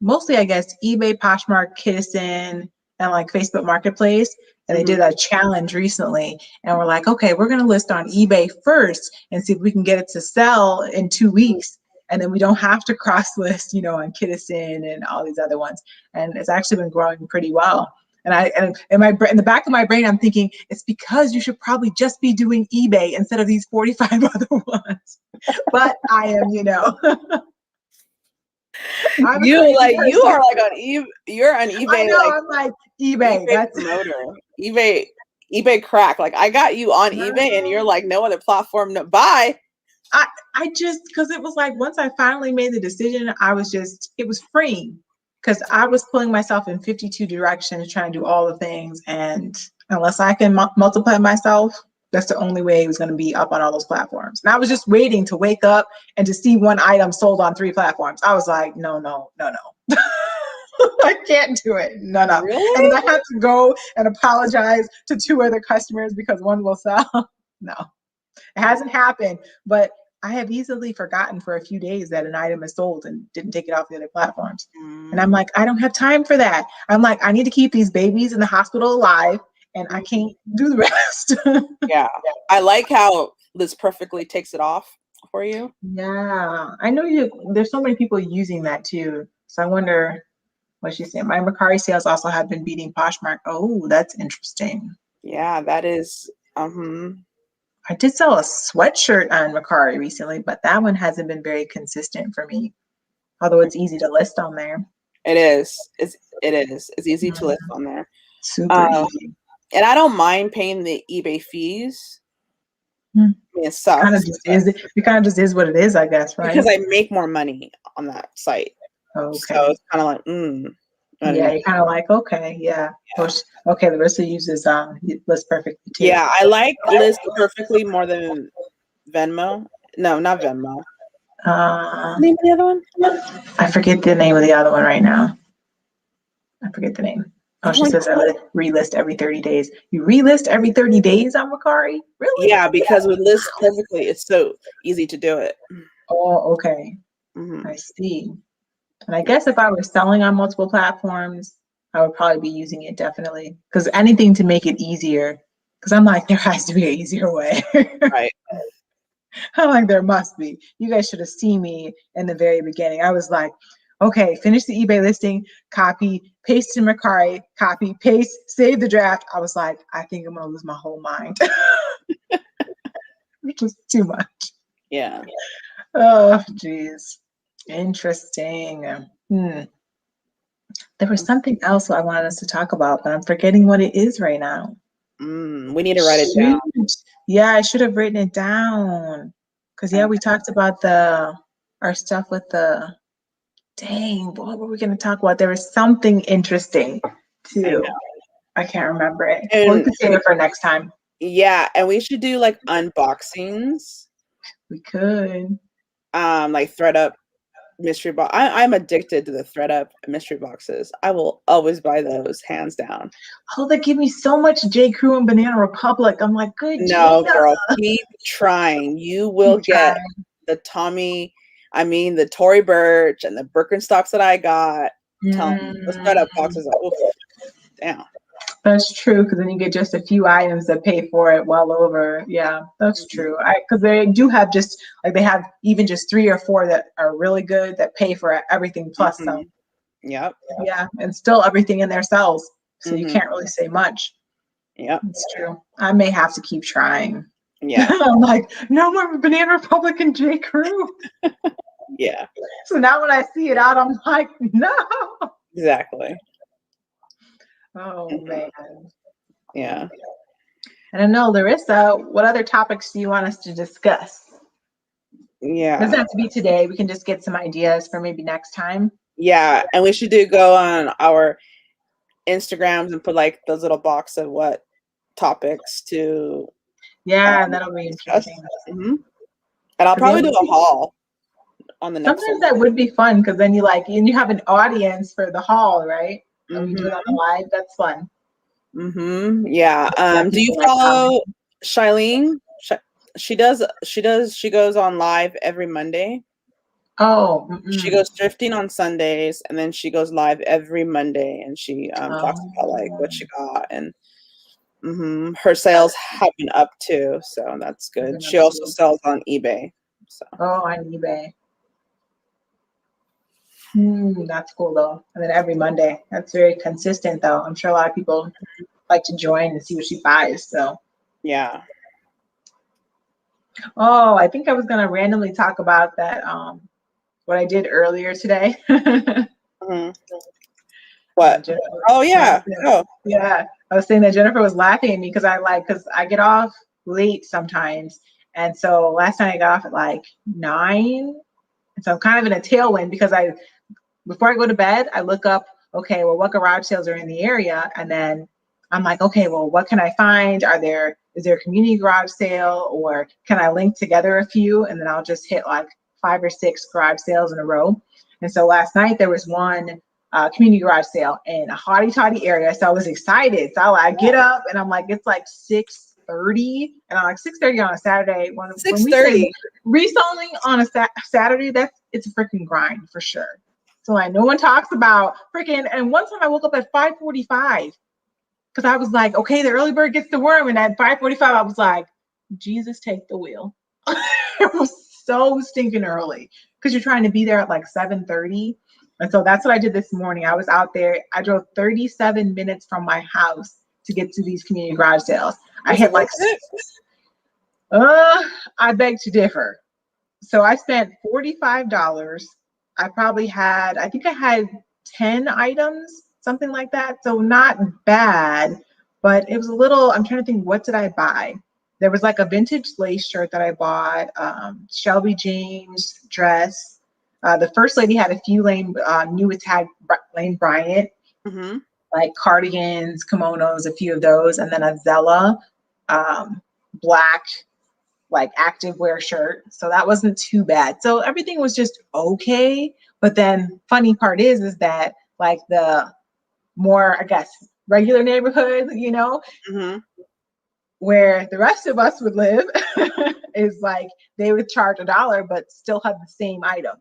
mostly I guess eBay, Poshmark, Kidizen, and like Facebook Marketplace. And they did a challenge recently, and we're like, okay, we're gonna list on eBay first and see if we can get it to sell in 2 weeks, and then we don't have to cross list, on Kidizen and all these other ones. And it's actually been growing pretty well. And in the back of my brain, I'm thinking it's because you should probably just be doing eBay instead of these 45 other ones. But I am, I'm you are like on eBay. You're on eBay. I know. Like, I'm like eBay. That's promoter. eBay crack. Like I got you on eBay, and you're like no other platform. No, bye. I just because it was like once I finally made the decision, it was freeing. Because I was pulling myself in 52 directions, trying to do all the things. And unless I can multiply myself, that's the only way it was going to be up on all those platforms. And I was just waiting to wake up and to see one item sold on 3 platforms. I was like, no. I can't do it. No. Really? And then I had to go and apologize to 2 other customers because one will sell. No, it hasn't happened. But I have easily forgotten for a few days that an item is sold and didn't take it off the other platforms. And I'm like, I don't have time for that. I'm like, I need to keep these babies in the hospital alive, and I can't do the rest. Yeah. I like how this perfectly takes it off for you. Yeah. I know there's so many people using that too. So I wonder what she's saying. My Mercari sales also have been beating Poshmark. Oh, that's interesting. Yeah, that is. I did sell a sweatshirt on Mercari recently, but that one hasn't been very consistent for me. Although it's easy to list on there. It is. It's easy to list on there. Super easy. And I don't mind paying the eBay fees. I mean, it sucks. It kind of just is what it is, I guess, right? Because I make more money on that site. Okay. So it's kind of like, Yeah, you're kind of like, okay, yeah. Okay, the rest of uses List Perfectly too. Yeah, I like List Perfectly more than Venmo. No, not Venmo. What's the name of the other one? I forget the name of the other one right now. I forget the name. Oh, she says I relist every 30 days. You relist every 30 days on Mercari? Really? Yeah, because with List Perfectly, it's so easy to do it. Oh, okay. I see. And I guess if I were selling on multiple platforms, I would probably be using it definitely. Because anything to make it easier. Because I'm like, there has to be an easier way. Right. I'm like, there must be. You guys should have seen me in the very beginning. I was like, okay, finish the eBay listing, copy, paste in Mercari, copy, paste, save the draft. I was like, I think I'm going to lose my whole mind. Which is too much. Yeah. Oh, geez. Interesting. There was something else I wanted us to talk about, but I'm forgetting what it is right now. We need to write it down. Yeah, I should have written it down. Because, we talked about our stuff with dang, what were we going to talk about? There was something interesting, too. I can't remember it. We could save it for next time. Yeah, and we should do, like, unboxings. We could. Like, ThreadUp mystery box. I'm addicted to the ThreadUp mystery boxes. I will always buy those, hands down. Oh, they give me so much J. Crew and Banana Republic. I'm like, good. No, girl, keep trying. You will get the the Tory Burch and the Birkenstocks that I got. The ThreadUp boxes are damn. That's true, because then you get just a few items that pay for it well over. Yeah, that's true. Because they do have they have even just 3 or 4 that are really good that pay for everything plus some. Yep. Yeah, and still everything in their sells, so you can't really say much. Yep. It's true. I may have to keep trying. Yeah. I'm like, no more Banana Republic and J. Crew. Yeah. So now when I see it out, I'm like, no. Exactly. Oh, man. Yeah. I don't know, Larissa, what other topics do you want us to discuss? Yeah. It doesn't have to be today. We can just get some ideas for maybe next time. Yeah. And we should go on our Instagrams and put like those little box of what topics to. Yeah, that'll be interesting. And I'll probably do a haul on the next Sometimes that would be fun because then you have an audience for the haul, right? And we do it on the live. That's fun. Yeah. Do you follow Shailene? She goes on live every Monday. Oh, She goes thrifting on Sundays, and then she goes live every Monday, and she talks about like what she got, and her sales have been up too, so that's good. She also sells on eBay. So. Oh, on eBay. That's cool though. And then every Monday, that's very consistent though. I'm sure a lot of people like to join and see what she buys. So yeah. Oh, I think I was gonna randomly talk about that. What I did earlier today. What? Oh yeah. Oh yeah. I was saying that Jennifer was laughing at me because I get off late sometimes, and so last night I got off at like 9, and so I'm kind of in a tailwind because before I go to bed I look up, okay, well, what garage sales are in the area, and then I'm like, okay, well, what can I find? Is there a community garage sale, or can I link together a few, and then I'll just hit like 5 or 6 garage sales in a row. And so last night there was one community garage sale in a hotty toddy area, so I was excited. So I get up and I'm like, it's like 6:30, and I'm like 6:30 on a Saturday. When we say reselling on a Saturday, it's a freaking grind for sure. So like no one talks about freaking. And one time I woke up at 5:45 because I was like, okay, the early bird gets the worm, and at 5:45 I was like, Jesus, take the wheel. It was so stinking early because you're trying to be there at like 7:30. And so that's what I did this morning. I was out there. I drove 37 minutes from my house to get to these community garage sales. I hit like, I beg to differ. So I spent $45. I think I had 10 items, something like that. So not bad, but it was a little, I'm trying to think, what did I buy? There was like a vintage lace shirt that I bought, Shelby James dress. The first lady had a few new with tag Lane Bryant, like cardigans, kimonos, a few of those, and then a Zella black like active wear shirt. So that wasn't too bad. So everything was just okay. But then funny part is that like the more, I guess, regular neighborhood, where the rest of us would live is like they would charge $1 but still have the same item,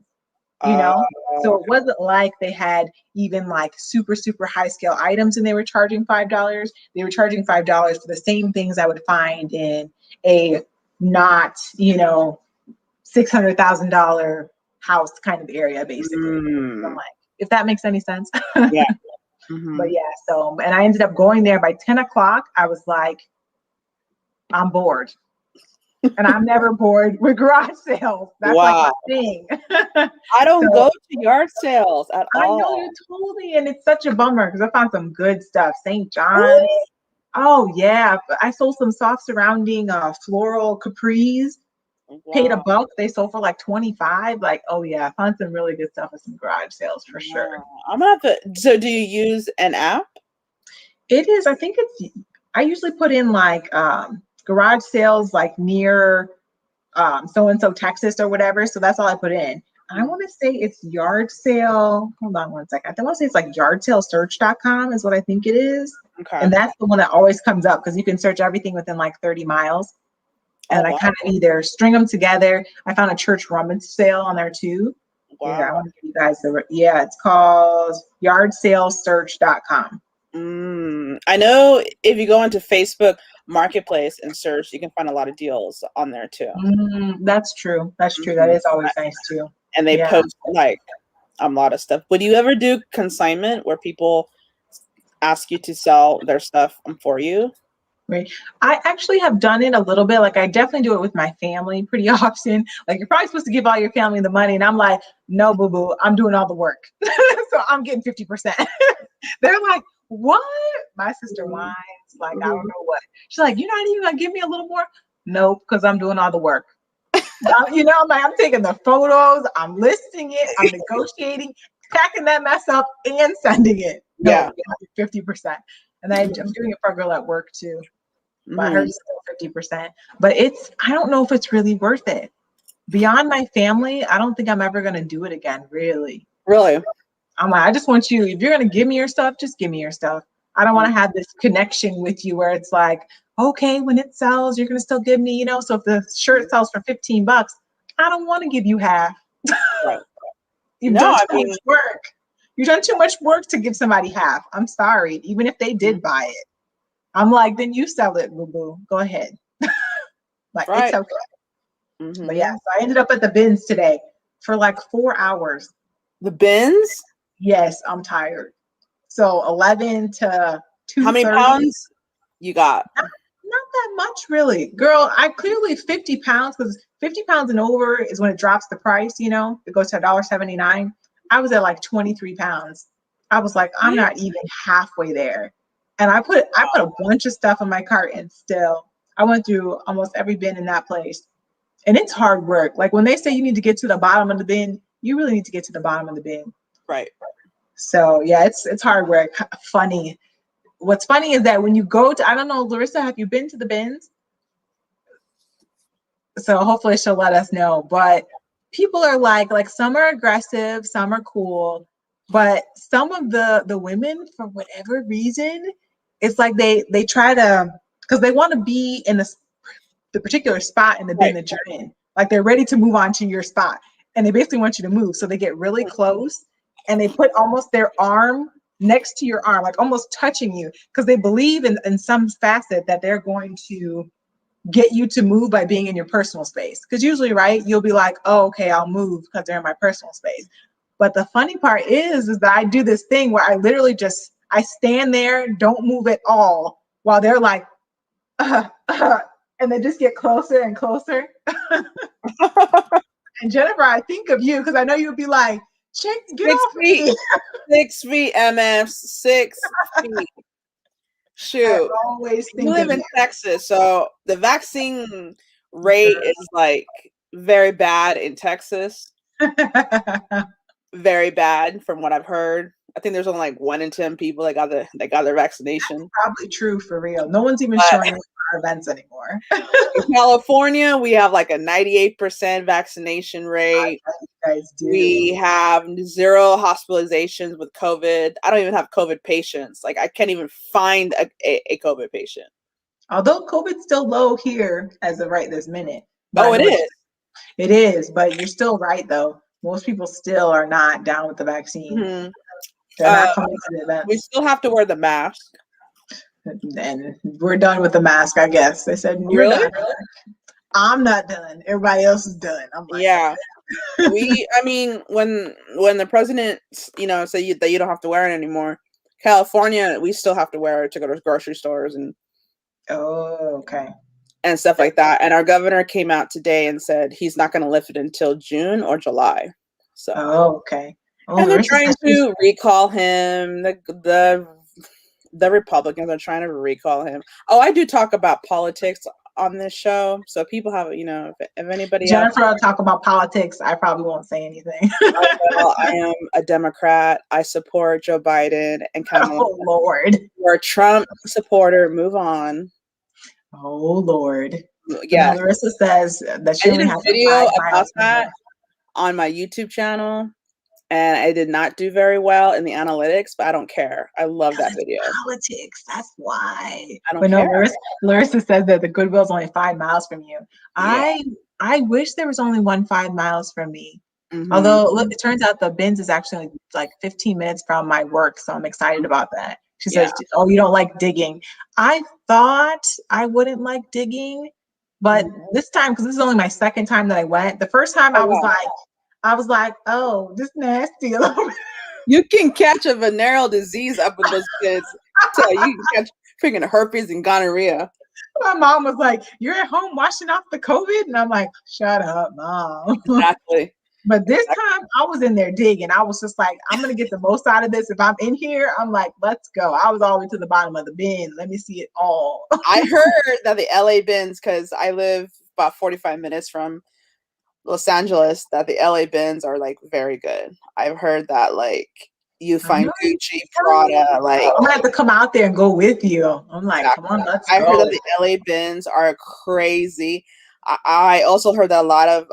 so it wasn't like they had even like super high scale items and they were charging $5. They were charging $5 for the same things I would find in a not $600,000 house kind of area, basically. I'm like, if that makes any sense. Yeah. But yeah, so, and I ended up going there by 10 o'clock. I was like, I'm bored. And I'm never bored with garage sales. That's like my thing. I don't go to yard sales at all. I know, you told me, and it's such a bummer because I found some good stuff. St. John's. Really? Oh yeah, I sold some soft surrounding floral capris. Wow. Paid $1. They sold for like 25. Like, oh yeah, I found some really good stuff at some garage sales for sure. I'm gonna have to. So, do you use an app? It is. I usually put in like garage sales like near so and so Texas or whatever. So that's all I put in. I want to say it's yard sale. Hold on one second. I want to say it's like yardsalesearch.com is what I think it is. Okay. And that's the one that always comes up because you can search everything within like 30 miles. And I kind of either string them together. I found a church rummage sale on there too. Wow. Yeah, I want to give you guys it's called yardsalesearch.com. I know if you go into Facebook Marketplace and search, you can find a lot of deals on there too. That's true. That's true. That is always nice too. And they post like a lot of stuff. Would you ever do consignment where people ask you to sell their stuff for you? Right. I actually have done it a little bit. Like I definitely do it with my family pretty often. Like you're probably supposed to give all your family the money. And I'm like, no, boo-boo, I'm doing all the work. So I'm getting 50%. They're like, what? My sister whines. Like, I don't know what. She's like, you're not even gonna give me a little more? Nope, because I'm doing all the work. Like I'm taking the photos, I'm listing it, I'm negotiating, packing that mess up and sending it. No, 50%. And I'm doing it for a girl at work too. But hers is still 50%. But I don't know if it's really worth it. Beyond my family, I don't think I'm ever gonna do it again, really. Really? I'm like, I just want you, if you're gonna give me your stuff, just give me your stuff. I don't want to have this connection with you where it's like, okay, when it sells, you're going to still give me, so if the shirt sells for $15, I don't want to give you half. Right. You've done too much work. You've done too much work to give somebody half. I'm sorry. Even if they did buy it. I'm like, then you sell it, boo-boo. Go ahead. Like, it's okay. But yeah, so I ended up at the bins today for like 4 hours. The bins? Yes, I'm tired. So 11 to 2:30. How many pounds you got? Not that much, really. Girl, I clearly 50 pounds, because 50 pounds and over is when it drops the price, it goes to $1.79. I was at like 23 pounds. I was like, I'm not even halfway there. And I put a bunch of stuff in my cart, and still I went through almost every bin in that place. And it's hard work. Like when they say you need to get to the bottom of the bin, you really need to get to the bottom of the bin. Right. So yeah, it's hard work. Funny. What's funny is that when you go to, I don't know, Larissa, have you been to the bins? So hopefully she'll let us know. But people are like some are aggressive, some are cool, but some of the women, for whatever reason, it's like they try to, because they want to be in the particular spot in the bin that you're in. Like they're ready to move on to your spot, and they basically want you to move. So they get really close, and they put almost their arm next to your arm, like almost touching you, because they believe in some facet that they're going to get you to move by being in your personal space. Because usually, right, you'll be like, oh, okay, I'll move because they're in my personal space. But the funny part is that I do this thing where I literally I stand there, don't move at all, while they're like, and they just get closer and closer. And Jennifer, I think of you because I know you'd be like, "Chick, get off me." 6 feet, MS, 6 feet. Shoot, you live in Texas, so the vaccine rate is like very bad in Texas. Very bad, from what I've heard. I think there's only like 1 in 10 people that got their vaccination. That's probably true, for real. No one's even showing up for events anymore. In California, we have like a 98% vaccination rate. We have 0 hospitalizations with COVID. I don't even have COVID patients. Like I can't even find a COVID patient. Although COVID's still low here as of right this minute. Oh, it is. It is, but you're still right though. Most people still are not down with the vaccine. Mm-hmm. They're not coming to the events. We still have to wear the mask. And we're done with the mask, I guess. They said, you're done. I'm not done. Everybody else is done. I'm like, yeah. I mean, when the president, said that you don't have to wear it anymore, California, we still have to wear it to go to grocery stores and and stuff like that. And our governor came out today and said he's not going to lift it until June or July. So and they're trying to recall him. The Republicans are trying to recall him. Oh, I do talk about politics on this show, so people have, if anybody Jennifer will talk about politics, I probably won't say anything. Well, I am a Democrat. I support Joe Biden and Kemah. Oh Lord, you're a Trump supporter. Move on. Oh Lord. Yeah. Larissa says that she did a video about that on my YouTube channel, and I did not do very well in the analytics, but I don't care. I love that video. Politics. That's why. I don't care. No, Larissa says that the Goodwill's only 5 miles from you. Yeah. I wish there was only 5 miles from me. Mm-hmm. Although look, it turns out the bins is actually like 15 minutes from my work, so I'm excited about that. She says, "Oh, you don't like digging." I thought I wouldn't like digging, but this time, because this is only my second time that I went. The first time I was like, "Oh, this nasty." You can catch a venereal disease up with those kids. So you can catch freaking herpes and gonorrhea. My mom was like, "You're at home washing off the COVID?" And I'm like, "Shut up, Mom." Exactly. But this time I was in there digging. I was just like, I'm going to get the most out of this. If I'm in here, I'm like, let's go. I was all the way to the bottom of the bin. Let me see it all. I heard that the LA bins, because I live about 45 minutes from Los Angeles, that the LA bins are like very good. I've heard that like you find Gucci, Prada, like I'm gonna have to come out there and go with you. I'm like, come on, let's go. I heard that the LA bins are crazy. I also heard that a lot of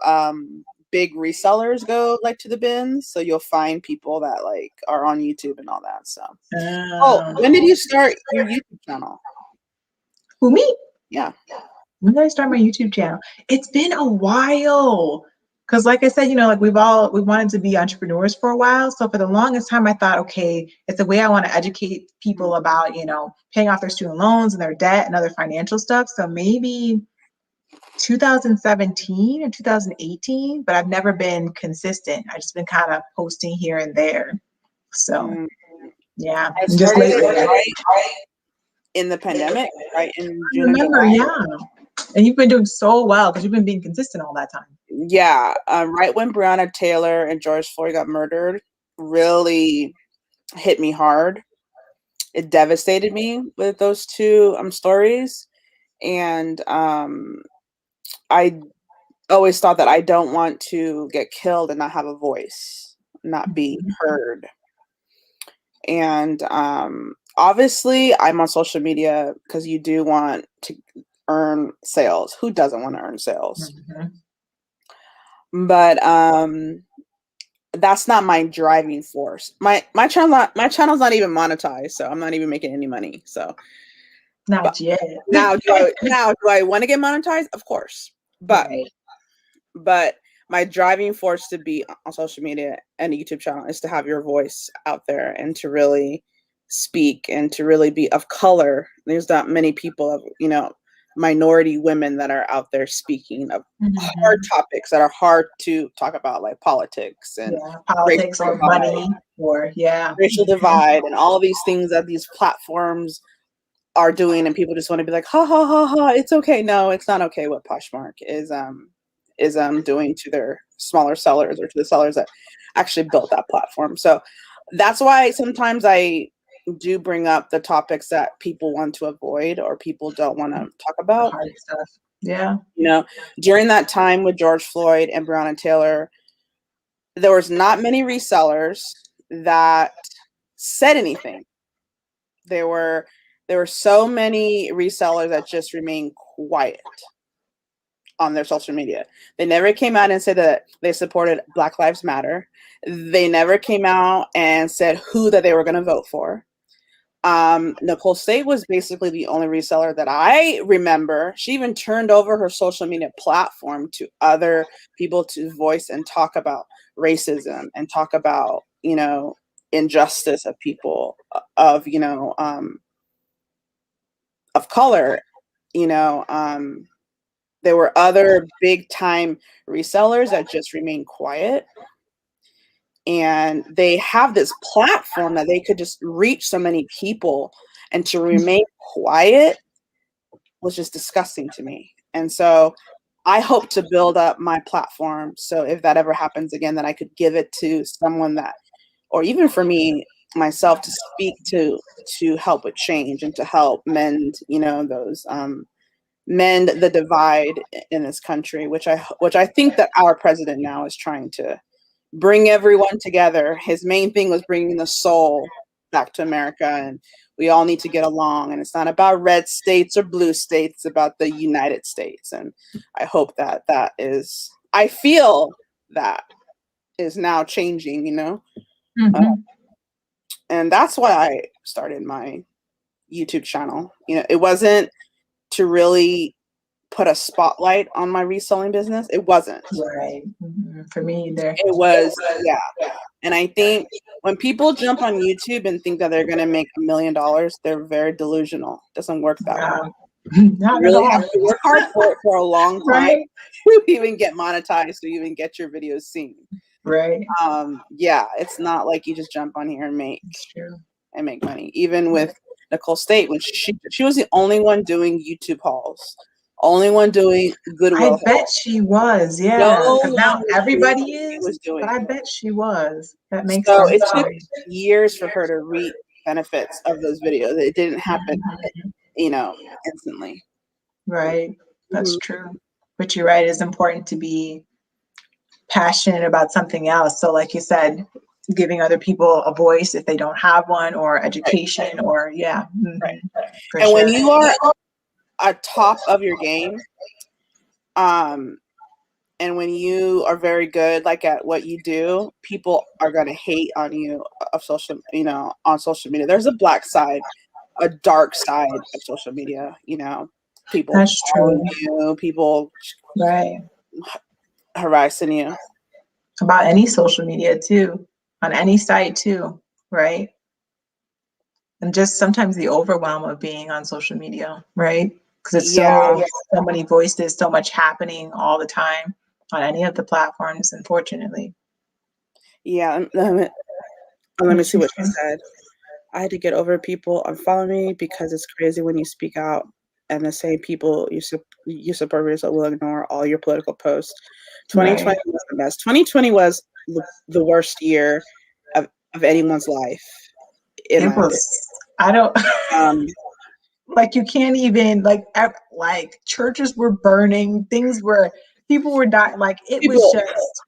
big resellers go like to the bins, so you'll find people that like are on YouTube and all that. So when did you start your YouTube channel? Who, me? Yeah. When did I start my YouTube channel? It's been a while. Because like I said, like we wanted to be entrepreneurs for a while. So for the longest time, I thought, okay, it's a way I want to educate people about, paying off their student loans and their debt and other financial stuff. So maybe 2017 or 2018, but I've never been consistent. I've just been kind of posting here and there. So yeah, I and just started lately. right in the pandemic, right in I June or remember, July. yeah. And you've been doing so well because you've been being consistent all that time. Yeah, right when Breonna Taylor and George Floyd got murdered, really hit me hard. It devastated me with those two stories, and I always thought that I don't want to get killed and not have a voice, not be heard. And obviously, I'm on social media because you do want to earn sales. Who doesn't want to earn sales? But that's not my driving force. My channel's not even monetized, so I'm not even making any money. So not yet. Now do I want to get monetized? Of course. But right. But my driving force to be on social media and a YouTube channel is to have your voice out there and to really speak and to really be of color. There's not many people of, minority women that are out there speaking of hard topics that are hard to talk about, like politics and politics or money or racial divide and all of these things that these platforms are doing, and people just want to be like, ha ha ha ha, it's okay. No, it's not okay what Poshmark is doing to their smaller sellers or to the sellers that actually built that platform. So that's why sometimes I do bring up the topics that people want to avoid or people don't want to talk about. The hard stuff. Yeah. During that time with George Floyd and Breonna Taylor, there was not many resellers that said anything. There were so many resellers that just remained quiet on their social media. They never came out and said that they supported Black Lives Matter. They never came out and said who that they were going to vote for. Nicole State was basically the only reseller that I remember. She even turned over her social media platform to other people to voice and talk about racism and talk about, injustice of people of, of color, there were other big time resellers that just remained quiet. And they have this platform that they could just reach so many people, and to remain quiet was just disgusting to me. And so I hope to build up my platform. So if that ever happens again, that I could give it to someone that, or even for me, myself, to speak to help with change and to help mend, those, mend the divide in this country, which I think that our president now is trying to bring everyone together. His main thing was bringing the soul back to America, and we all need to get along. And it's not about red states or blue states, it's about the United States. And I hope that I feel that is now changing, and that's why I started my YouTube channel. It wasn't to really put a spotlight on my reselling business. It wasn't. Right. For me either. It was, yeah. And I think when people jump on YouTube and think that they're going to make $1 million, they're very delusional. It doesn't work that way. You really have to work hard for it for a long time to even get monetized, to even get your videos seen. Right. Yeah, it's not like you just jump on here and make money. Even with Nicole State, when she was the only one doing YouTube hauls. Only one doing Goodwill. I bet she was, yeah. Because now everybody is doing. But I bet she was. That makes sense. So it took years for her to reap benefits of those videos. It didn't happen, instantly. Right. That's true. But you're right. It's important to be passionate about something else. So like you said, giving other people a voice if they don't have one, or education, or Right. And when you are at top of your game, and when you are very good, like at what you do, people are going to hate on you on social media. There's a black side, a dark side of social media, people That's calling true. you, people Right. harassing you. About any social media too, on any site too, right? And just sometimes the overwhelm of being on social media, right? Because it's Yeah. so many voices, so much happening all the time on any of the platforms, unfortunately. Yeah. Let me see what she said. I had to get over people unfollow me because it's crazy when you speak out and the same people you support yourself will ignore all your political posts. 2020 Right. was the best. 2020 was the worst year of anyone's life, in It my opinion. was, I don't, Um, like you can't even, like churches were burning, people were dying. Like it was people just,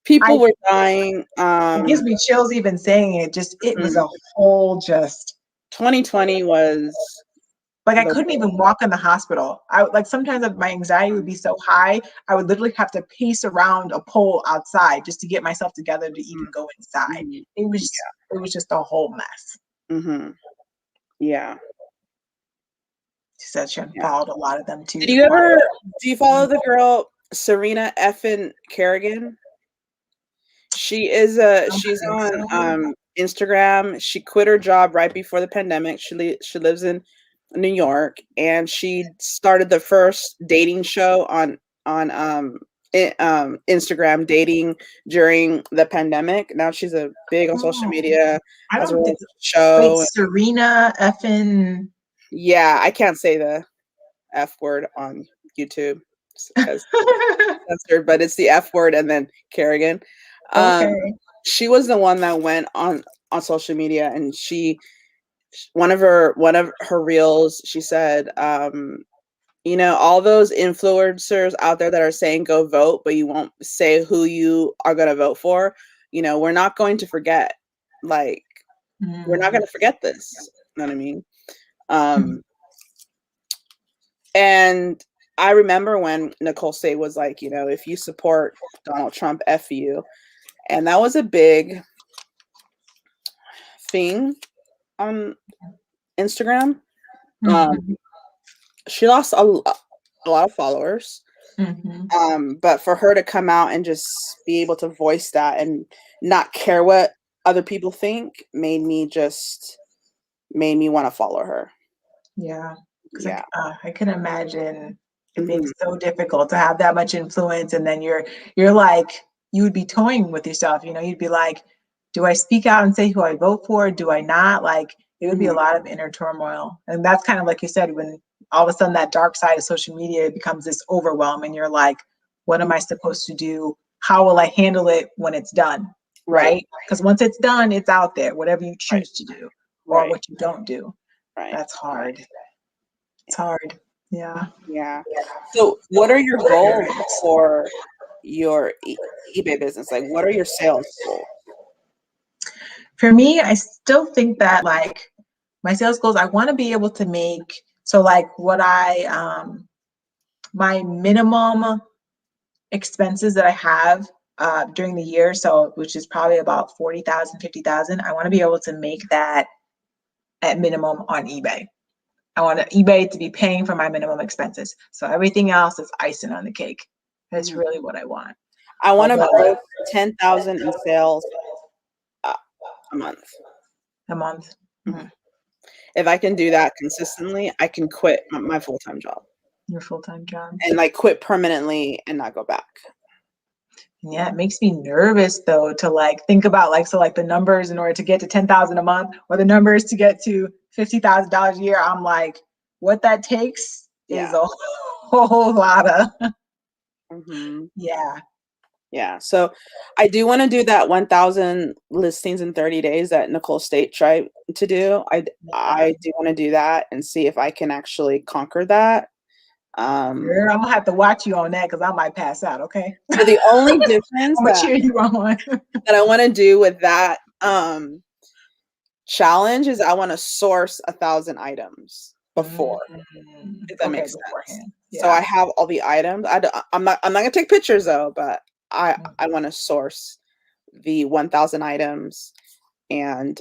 people I, were dying. it gives me chills even saying it. It was a whole just, 2020 was like I the couldn't even walk in the hospital. I like sometimes my anxiety would be so high, I would literally have to pace around a pole outside just to get myself together to even go inside. Mhm. It was just a whole mess. Mhm. Yeah. She said she Yeah. unfollowed a lot of them too. Do you follow the girl Serena effin Kerrigan? She's on Instagram. She quit her job right before the pandemic. She lives in New York, and she started the first dating show on Instagram, dating during the pandemic. Now she's a big on social media, I has a don't real think. Wait, show. Serena effing. Yeah, I can't say the F word on YouTube because censored, but it's the F word and then Kerrigan. Um, Okay. she was the one that went on social media, and one of her reels, she said, all those influencers out there that are saying go vote, but you won't say who you are going to vote for. We're not going to forget. Like, we're not going to forget this. You know what I mean? And I remember when Nicole Say was like, if you support Donald Trump, F you. And that was a big thing on Instagram. She lost a lot of followers. But for her to come out and just be able to voice that and not care what other people think made me want to follow her. Yeah. Yeah. I can imagine it being Mhm. so difficult to have that much influence, and then you're like, you would be toying with yourself, you'd be like, do I speak out and say who I vote for? Do I not? Like it would be a lot of inner turmoil. And that's kind of like you said, when all of a sudden that dark side of social media becomes this overwhelm and you're like, what am I supposed to do? How will I handle it when it's done? Right? Because once it's done, it's out there, whatever you choose to do or what you don't do. Right. That's hard. It's hard. Yeah. Yeah. So what are your goals for your eBay business? Like, what are your sales goals? For me, I still think that like my sales goals, I want to be able to make, so like what my minimum expenses that I have during the year, so which is probably about 40,000, 50,000. I want to be able to make that at minimum on eBay. I want eBay to be paying for my minimum expenses. So everything else is icing on the cake. That's really what I want. I want to break 10,000 in sales a month. A month. If I can do that consistently, I can quit my full-time job. Your full-time job. And like quit permanently and not go back. Yeah, it makes me nervous though to like think about like the numbers in order to get to 10,000 a month, or the numbers to get to $50,000 a year. I'm like, what that takes is a whole lot of. Yeah. Yeah. So I do want to do that 1,000 listings in 30 days that Nicole State tried to do. I do want to do that and see if I can actually conquer that. Girl, I'm gonna have to watch you on that because I might pass out. Okay. So the only difference I'm gonna cheer you on. that I want to do with that challenge is I want to source 1,000 items before, if that makes sense. Yeah. So I have all the items. I'm not gonna take pictures though, but I want to source the 1,000 items and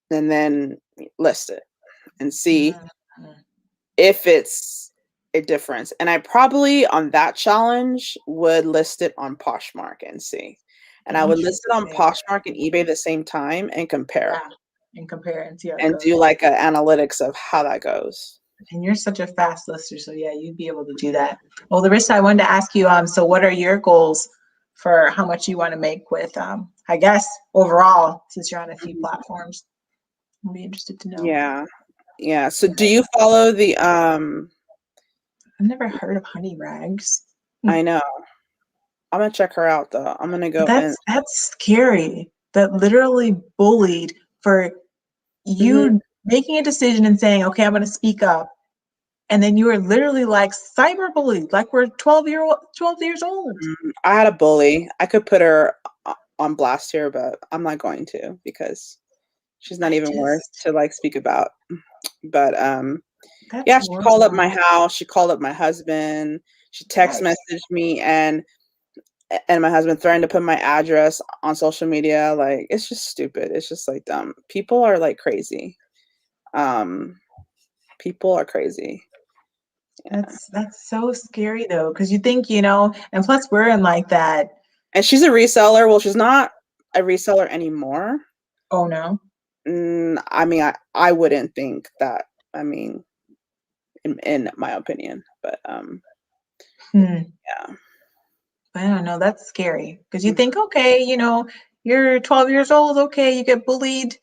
then list it and see if it's a difference. And I probably on that challenge would list it on Poshmark and see. And I would list it on Poshmark and eBay at the same time and compare. Yeah, and compare and see how it And goes. do like an analytics of how that goes. And you're such a fast lister, so yeah, you'd be able to do that. Well, Larissa, I wanted to ask you, so what are your goals for how much you want to make with, I guess, overall, since you're on a few platforms? I'd be interested to know. Yeah. So do you follow the I've never heard of Honey Rags. I know. I'm gonna check her out though. I'm gonna go That's scary. That literally bullied for you making a decision and saying, okay, I'm gonna speak up. And then you were literally like cyberbullied, like we're 12 years old. I had a bully. I could put her on blast here, but I'm not going to because she's not even worth to like speak about. But yeah, she called up my house. She called up my husband. She text messaged me and my husband threatened to put my address on social media. Like, it's just stupid. It's just like dumb. People are like crazy. People are crazy. That's so scary though, because you think, and plus we're in like that. And she's a reseller. Well, she's not a reseller anymore. Oh no. I mean, I wouldn't think that. I mean, in my opinion, but yeah. I don't know. That's scary because you think, okay, you're 12 years old. Okay, you get bullied,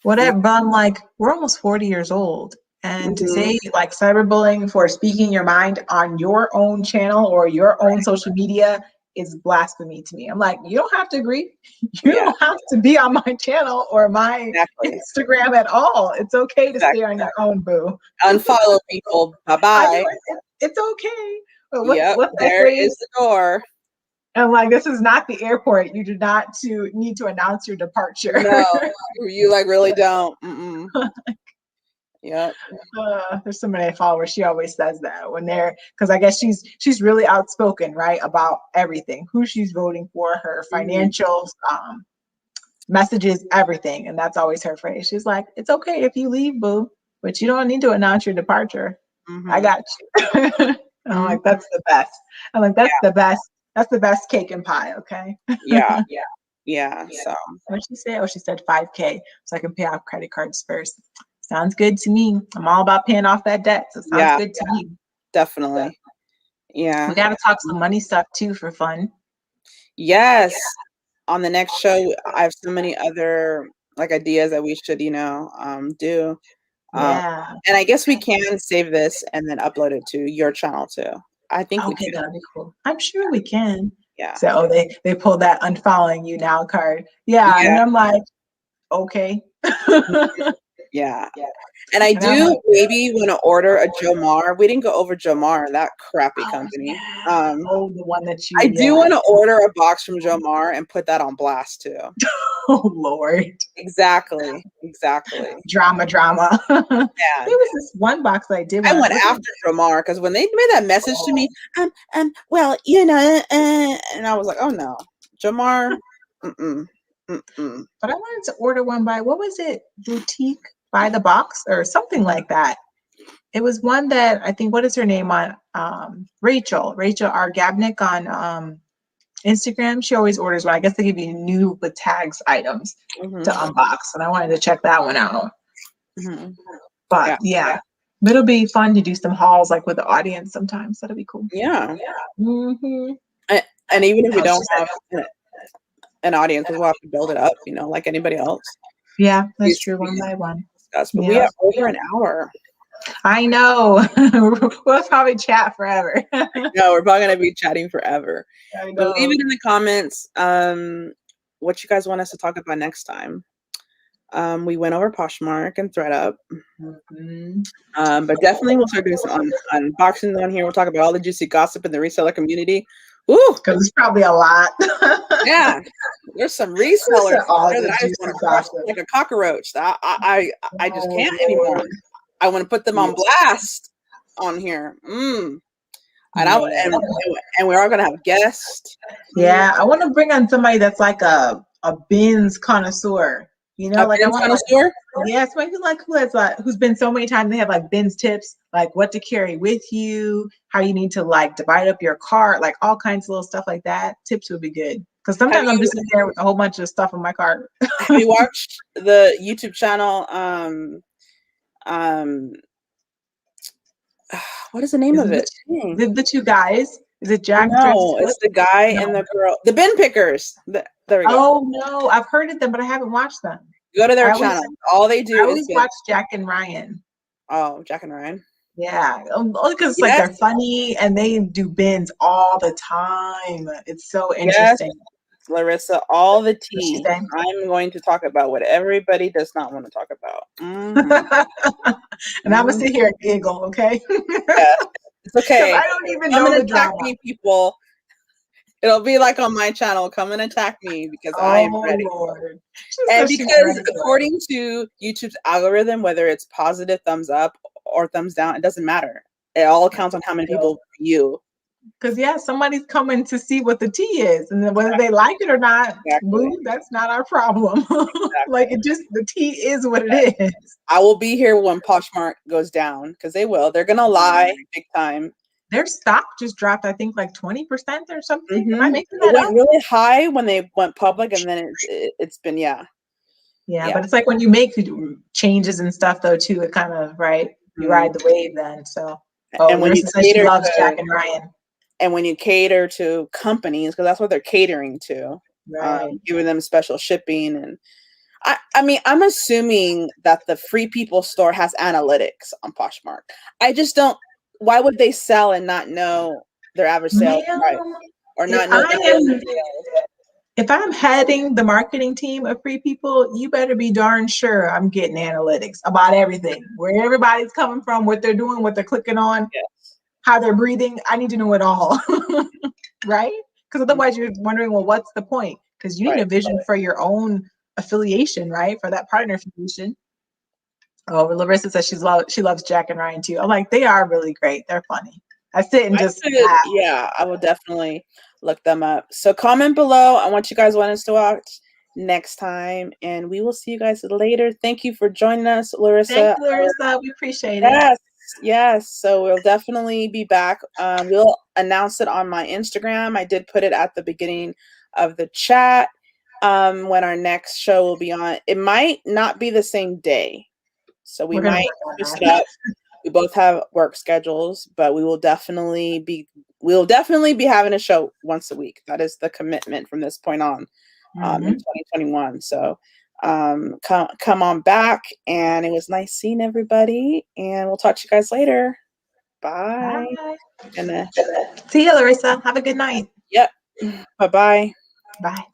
whatever. But I'm like, we're almost 40 years old. And to say like cyberbullying for speaking your mind on your own channel or your own social media is blasphemy to me. I'm like, you don't have to agree. You don't have to be on my channel or my Instagram at all. It's okay to stay on your own, boo. Unfollow people. Bye-bye. It's okay. But what's that phrase? Is the door. And like, this is not the airport. You do not need to announce your departure. No, you like really don't. Yeah. There's somebody I follow where she always says that when because I guess she's really outspoken, right, about everything, who she's voting for, her financials, messages, everything, and that's always her phrase. She's like, "It's okay if you leave, boo, but you don't need to announce your departure. I got you." I'm like, that's the best. I'm like, that's the best. That's the best cake and pie. Okay. Yeah. So what she say? Oh, she said 5K, so I can pay off credit cards first. Sounds good to me. I'm all about paying off that debt, so sounds good to me. Definitely. Yeah. We got to talk some money stuff too for fun. Yes. On the next show, I have so many other like ideas that we should, do. And I guess we can save this and then upload it to your channel too. I think we can. That'd be cool. I'm sure we can. Yeah. So they pulled that unfollowing you now card. Yeah. And I'm like, okay. Yeah. And I do maybe want to order a Jomar. We didn't go over Jomar, that crappy company. The one that you. I do want to order a box from Jomar and put that on blast too. Oh Lord. Exactly. Drama. Yeah. There was this one box I did. I went after Jomar because when they made that message to me, well, and I was like, oh no, Jomar, But I wanted to order one by, what was it? Boutique by the box or something like that. It was one that I think, what is her name on Rachel R. Gabnick on Instagram. She always orders one. I guess they give you new with tags items to unbox, and I wanted to check that one out. But yeah, it'll be fun to do some hauls like with the audience sometimes. That'll be cool. Yeah. And even if we don't have an audience, we'll have to build it up, like anybody else. Yeah, that's true. One by one. But we have over an hour. I know. We'll probably chat forever. No, we're probably going to be chatting forever. But leave it in the comments what you guys want us to talk about next time. We went over Poshmark and ThreadUp. But definitely we'll start doing some unboxings on here. We'll talk about all the juicy gossip in the reseller community. Ooh, because it's probably a lot. Yeah, there's some resellers that I just want to crush like a cockroach. I just can't anymore. I want to put them on blast on here. And we're all gonna have guests. Yeah, I want to bring on somebody that's like a bins connoisseur. You know, A like I Ben's want connoisseur? yeah, somebody who like who's been so many times. They have like Ben's tips, like what to carry with you, how you need to like divide up your cart, like all kinds of little stuff like that. Tips would be good because Have sometimes I'm you just sitting there with a whole bunch of stuff in my cart. have you watched the YouTube channel um what is the name Is of it it? Dang. the two guys? Is it Jack and Travis? No, it's the guy No. and the girl. The bin pickers. There we go. Oh no, I've heard of them, but I haven't watched them. Go to their I always channel. All they do I is always bin. watch Jack and Ryan. Oh, Jack and Ryan. Yeah, only because it's like Yes, they're funny and they do bins all the time. It's so yes, interesting. Larissa, all the What's she tea. saying? I'm going to talk about what everybody does not want to talk about. Mhm, And I'm gonna mhm. sit here and giggle, okay? Yes, it's Because okay. I don't even Come know and the attack drama. me, people. It'll be like on my channel. Come and attack me because I am Oh ready. Lord. She And says she's because ready for it. according to YouTube's algorithm, whether it's positive thumbs up or thumbs down, it doesn't matter. It all counts on how many people view. Because yeah, somebody's coming to see what the tea is, and then whether they like it or not, Exactly. boo, that's not our problem. Like Exactly. it just the tea is what it is. I will be here when Poshmark goes down because they will. They're gonna lie big time. Their stock just dropped, I think, like 20% or something. Am I Mm-hmm. making It that went up? really high when they went public, and then it's been Yeah, yeah. but it's like when you make changes and stuff, though, too. It kind of right. You Mhm. ride the wave then. So, oh, And when you Larissa says she cater loves Jack to and Ryan. and when you cater to companies, because that's what they're catering to, Right. giving them special shipping and I mean, I'm assuming that the Free People store has analytics on Poshmark. I just don't. Why would they sell and not know their average sales price Ma'am, or if not know I their daily am sales? if I'm heading the marketing team of Free People, you better be darn sure I'm getting analytics about everything. Where everybody's coming from, what they're doing, what they're clicking on, Yes. how they're breathing. I need to know it all. Right? Because otherwise you're wondering, well, what's the point? Because you need Right. a vision for your own affiliation, right? For that partner affiliation. Oh, Larissa says she loves Jack and Ryan too. I'm like, they are really great. They're funny. I sit and I just should, laugh. yeah, I will definitely look them up. So comment below on what you guys want us to watch next time, and we will see you guys later. Thank you for joining us, Thank Larissa. you, Larissa. We appreciate it. Yes, yes. So we'll definitely be back. We'll announce it on my Instagram. I did put it at the beginning of the chat. When our next show will be on. It might not be the same day, so we We're gonna might work on switch it that. up. We both have work schedules, but we'll definitely be having a show once a week. That is the commitment from this point on, in 2021. So come on back, and it was nice seeing everybody, and we'll talk to you guys later. Bye. Bye. And See you, Larissa. Have a good night. yep. Bye-bye. Bye.